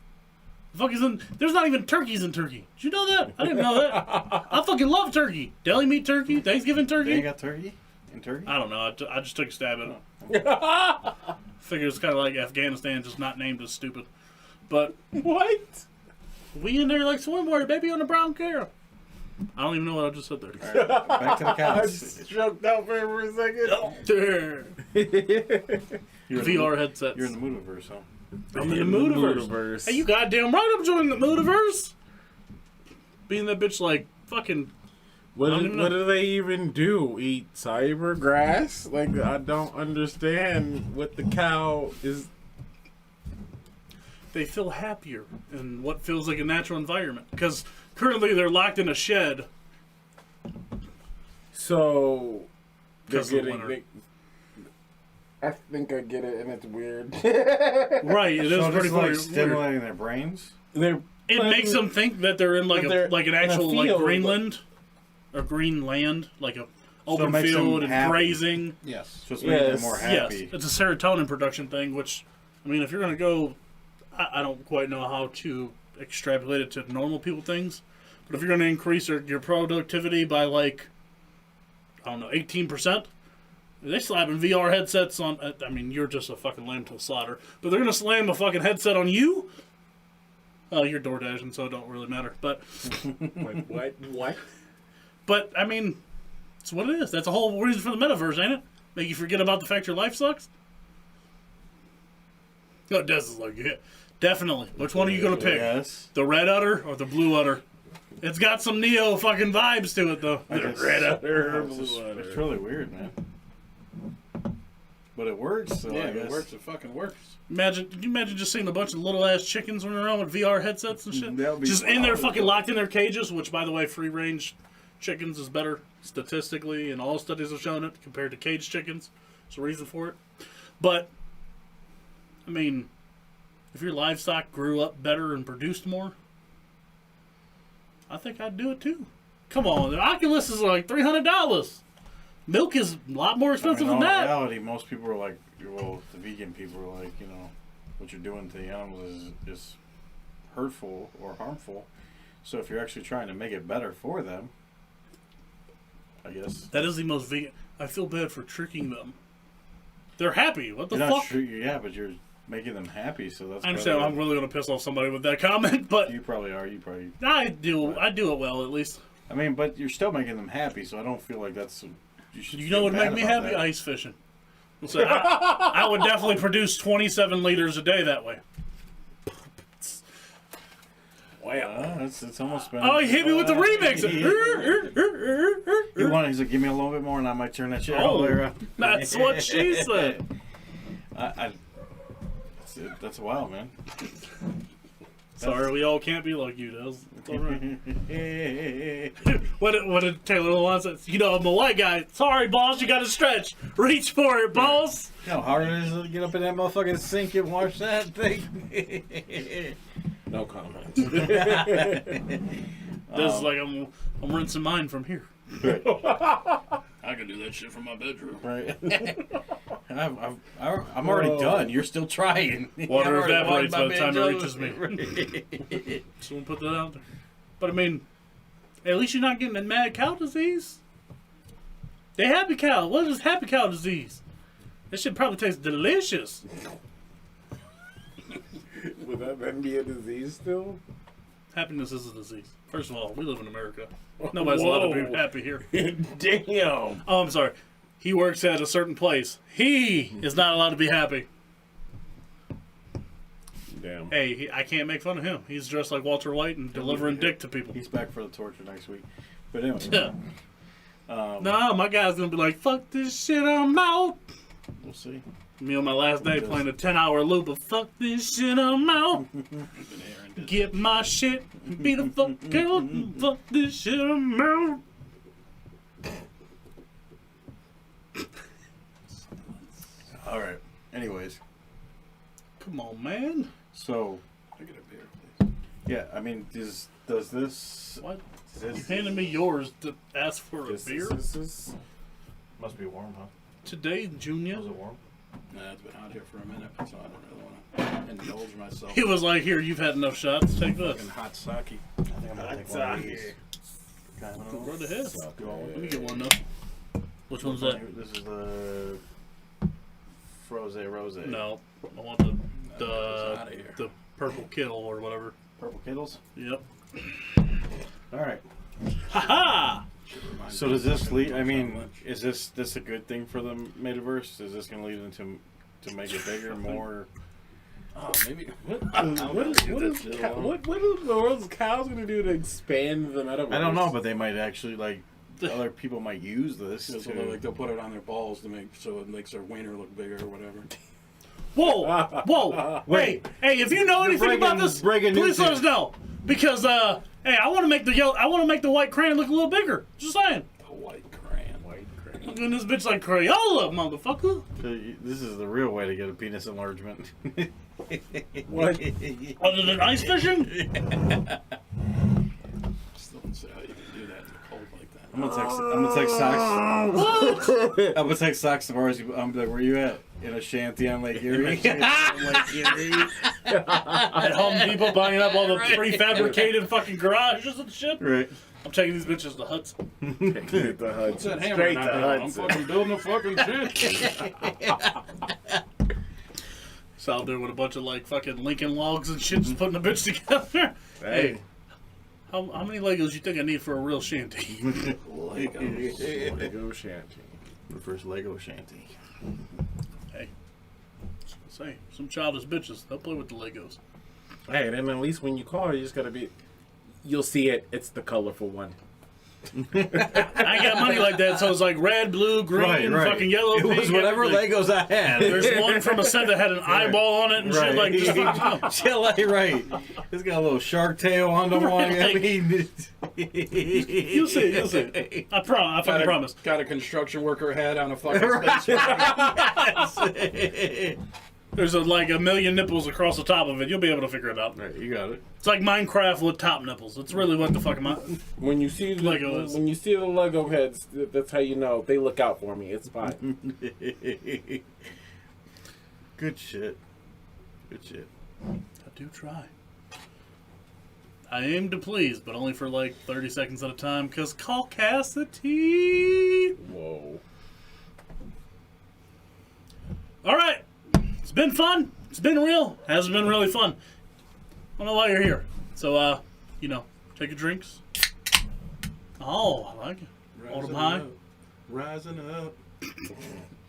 The fuck is in? There's not even turkeys in Turkey. Did you know that? I didn't know that. I fucking love turkey. Deli meat turkey, Thanksgiving They turkey. ain't got turkey in Turkey. I don't know. I just took a stab at it. Figure it's kind of like Afghanistan, just not named as stupid. But What? we in there like swimwear, baby, on the brown cow. I don't even know what I just said there. Back to the I cows. choked out for a second. VR headsets. You're in the Mootaverse, huh? I'm in the Mootaverse. Hey, you goddamn right I'm joining the Mootaverse. Being that bitch like fucking... What I don't do, even what know. do they even do? Eat cyber grass? Like, I don't understand what the cow is. They feel happier in what feels like a natural environment. Because currently they're locked in a shed. So, they're 'Cause of the getting. winter. I think I get it, and it's weird. Right, it is So pretty just like weird. stimulating their brains. They're It makes them think that they're in like They're like an in a actual like field. Greenland or Greenland, like a it open makes them field and happy. grazing. Yes. So it's making them Yes. more Yes, happy. it's a serotonin production thing. Which, I mean, if you're gonna go, I don't quite know how to extrapolate it to normal people things, but if you're gonna increase your productivity by like, I don't know, 18%. They slapping VR headsets on. I mean, you're just a fucking lamb to a slaughter. But they're gonna slam a fucking headset on you. Oh, you're door dashing, so it don't really matter. But like, what? What? But, I mean, it's what it is. That's the whole reason for the metaverse, ain't it? Make you forget about the fact your life sucks? Oh, Des is like, yeah, definitely. Which one are you going to pick? Yes. The red udder or the blue udder? It's got some Neo fucking vibes to it, though. It's- Red udder, It's, just- blue udder. it's really weird, man. But it works, so Yeah, I if guess. it works, it fucking works. Can you imagine just seeing a bunch of little ass chickens running around with VR headsets and shit? That would be Just in there wild. fucking locked in their cages, which, by the way, free range chickens is better statistically, and all studies have shown it compared to caged chickens. There's a reason for it. But, I mean, if your livestock grew up better and produced more, I think I'd do it too. Come on, the Oculus is like $300. Milk is a lot more I expensive mean, in than that. reality, most people are like, well, the vegan people are like, you know, what you're doing to the animals is hurtful or harmful. So if you're actually trying to make it better for them, I guess. That is the most vegan. I feel bad for tricking them. They're happy. What the You're fuck? not sure, yeah, but you're making them happy, so that's I understand. I'm probably- really gonna piss off somebody with that comment, but You probably are. You probably. I do it well at least. I mean, but you're still making them happy, so I don't feel like that's. Should You know feel what would bad make me about happy? that. Ice fishing. So I would definitely produce 27 liters a day that way. Wow, it's almost been. Oh, he hit me with the remix. He's like, give me a little bit more, and I might turn that shit Oh, all the way around. That's what she said. That's wild, man. Sorry, we all can't be like you, Des. It's all right. What did Taylor Lawrence say? You know, I'm a white guy. Sorry, boss, you got to stretch. Reach for it, boss. You know how hard it is to get up in that motherfucking sink and wash that thing. No comment. Des is like, I'm rinsing mine from here. I can do that shit from my bedroom. Right. I'm already done. You're still trying. Water I'm already evaporates by the time it washing reaches my me. bench. Someone put that out there. But I mean, at least you're not getting that mad cow disease. They happy cow. What is happy cow disease? That shit probably tastes delicious. Would that then be a disease still? Happiness is a disease. First of all, we live in America. Nobody's allowed to be Whoa. happy here. Damn. Oh, I'm sorry. He works at a certain place. He is not allowed to be happy. Damn. Hey, I can't make fun of him. He's dressed like Walter White and delivering dick to people. He's back for the torture next week. But anyway. Yeah. No, my guy's gonna be like, fuck this shit, I'm out. We'll see. Me on my last day playing a 10-hour loop of fuck this shit, I'm out. Get my shit, be the fuck out, fuck this shit, I'm out. All right. Anyways, Come on, man. so I get a beer, please. yeah, I mean, does this? What? Does You this handed me yours to ask for a This beer? is must be warm, huh? Today, Junior. Was it warm? Nah, it's been out here for a minute, so I don't really want to indulge myself. He was like, here, you've had enough shots. Take this. Fucking hot sake. I think I'm gonna take one of these. Kind of Go right ahead. Do all Let me get one, though. Which one's that? This is the Froze Rose. No. I want the Get us outta here. the purple kittle or whatever. Purple Kittles. Yep. All right. Ha-ha! So does this lead? I mean, is this a good thing for the metaverse? Is this going to lead into to make it bigger, more? Oh, maybe. what is the world's cows gonna do to expand the metaverse? I don't know, but they might actually like other people might use this. So to, like they'll put it on their balls to make so it makes their wiener look bigger or whatever. Whoa! Whoa! Wait. Hey, if you know anything about this, breaking please news let here. us know. Because hey, I want to make the white crayon look a little bigger. Just saying. The white crayon. I'm doing this bitch like Crayola, motherfucker. This is the real way to get a penis enlargement. What? Other than ice fishing? Still don't see how you can do that in the cold like that. I'm gonna text Socks. What? I'm gonna text Socks tomorrow. I'm like, where you at? In a shanty on Lake Erie. At Home Depot buying up all the prefabricated fucking garages and shit. Right. I'm taking these bitches to Hudson. Hit the Hudson. What's that hammer Straight not to doing? I'm Hudson. fucking building a fucking shit. So out there with a bunch of like fucking Lincoln logs and shit, just putting the bitch together. Hey. How many Legos you think I need for a real shanty? Legos. Lego shanty. The first Lego shanty. Hey, say some childish bitches. They'll play with the Legos. Hey, then at least when you call her, you just gotta be. You'll see it. It's the colorful one. I ain't got money like that, so it's like red, blue, green, fucking yellow. It was pink, whatever everything. Legos I had. There's one from a set that had an eyeball on it and shit like this. Fucking Shit like right. It's got a little shark tail on the one. I mean, You'll see. You'll see. I fucking promise. Got a construction worker hat on a fucking space rocket. There's like a million nipples across the top of it. You'll be able to figure it out. Right, you got it. It's like Minecraft with top nipples. It's really what the fuck am I? When you see the Lego is. when you see the Lego heads, that's how you know they look out for me. It's fine. Good shit. Good shit. I do try. I aim to please, but only for like 30 seconds at a time, because caucasity. Whoa. All right. It's been fun. It's been real. Hasn't been really fun. I don't know why you're here. So, take your drinks. Oh, I like it. Hold them high. Rising up.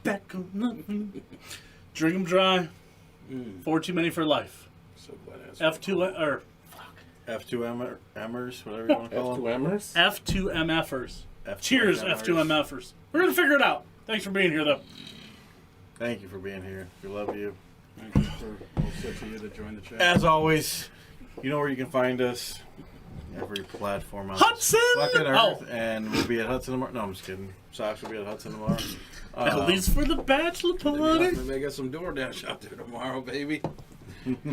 Back on up. Drink them dry. Four too many for life. So glad I asked. F2 or F2 Emmers, whatever you want to call them. F2Mers? F2MFers. F2 Cheers, Emmers. F2MFers. We're gonna figure it out. Thanks for being here, though. Thank you for being here. We love you. Thank you for all six of you that joined the chat. As always, you know where you can find us. Every platform on Hudson! fucking Earth, Oh. And we'll be at Hudson tomorrow. No, I'm just kidding. Socks will be at Hudson tomorrow. At least for the bachelor party. Maybe I got some DoorDash out there tomorrow, baby.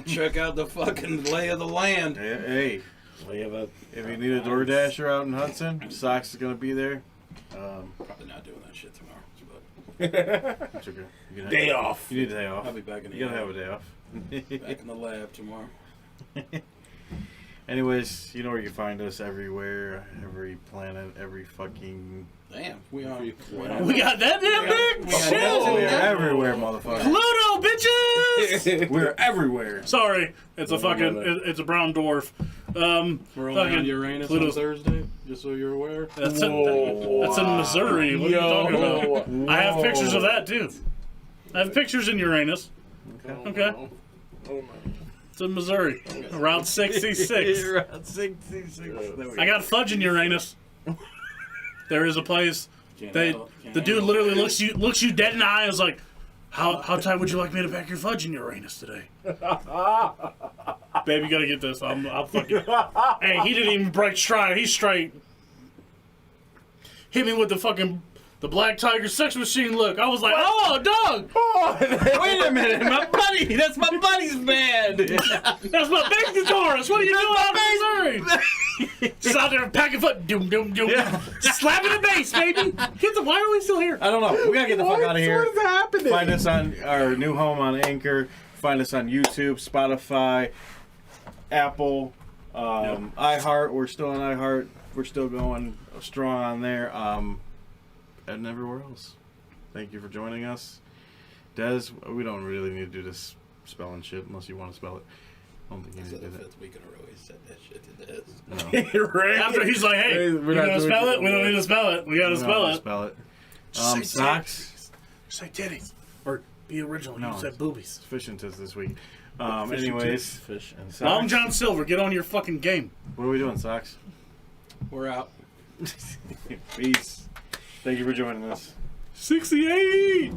Check out the fucking lay of the land. Hey, Leave it. if you need a DoorDasher out in Hudson, Socks is gonna be there. Probably not doing that shit tomorrow. It's okay. You can Day have- off. You need a day off. I'll be back in the You gotta have a lab. day off. Back in the lab tomorrow. Anyways, you know where you can find us everywhere, every planet, every fucking. Damn, we are. We got that damn big? we got Shit! that. We're everywhere, motherfucker. Pluto, bitches! We're everywhere. Sorry, it's a fucking, it's a brown dwarf. We're only Fucking on Uranus Pluto's- on Thursday, just so you're aware. That's in Missouri. What are you talking about? I have pictures of that too. I have pictures in Uranus. Okay. It's in Missouri. Route 66. Route 66. There we I go. got fudge in Uranus. There is a place. Can't They, handle- can't the dude handle literally it. looks you dead in the eye and is like, How tight would you like me to pack your fudge in Uranus today? Babe, you gotta get this. I'm fucking. Hey, he didn't even break stride. He's straight. Hit me with the Black Tiger sex machine look. I was like, oh, dog! Wait a minute, my buddy. That's my buddy's band. That's my baby Taurus. What are you doing out in Missouri? Just out there packing foot. Doom, doom, doom. Slapping the bass, baby. Why are we still here? I don't know. We gotta get the fuck out of here. What is happening? Find us on our new home on Anchor. Find us on YouTube, Spotify, Apple, iHeart. We're still on iHeart. We're still going strong on there. And everywhere else. Thank you for joining us. Des, we don't really need to do this spelling shit unless you want to spell it. I don't think you need to do that. We could have always said that shit to Des. No. Right? After he's like, hey, Hey, you gonna spell it? We don't need to spell it. We gotta spell it. Spell it. Just say Socks. Say titties. Or be original. No, You said boobies. Fish and tits this week. Fish Anyways, fish and Socks. Long John Silver, get on your fucking game. What are we doing, Socks? We're out. Peace. Thank you for joining us. 68!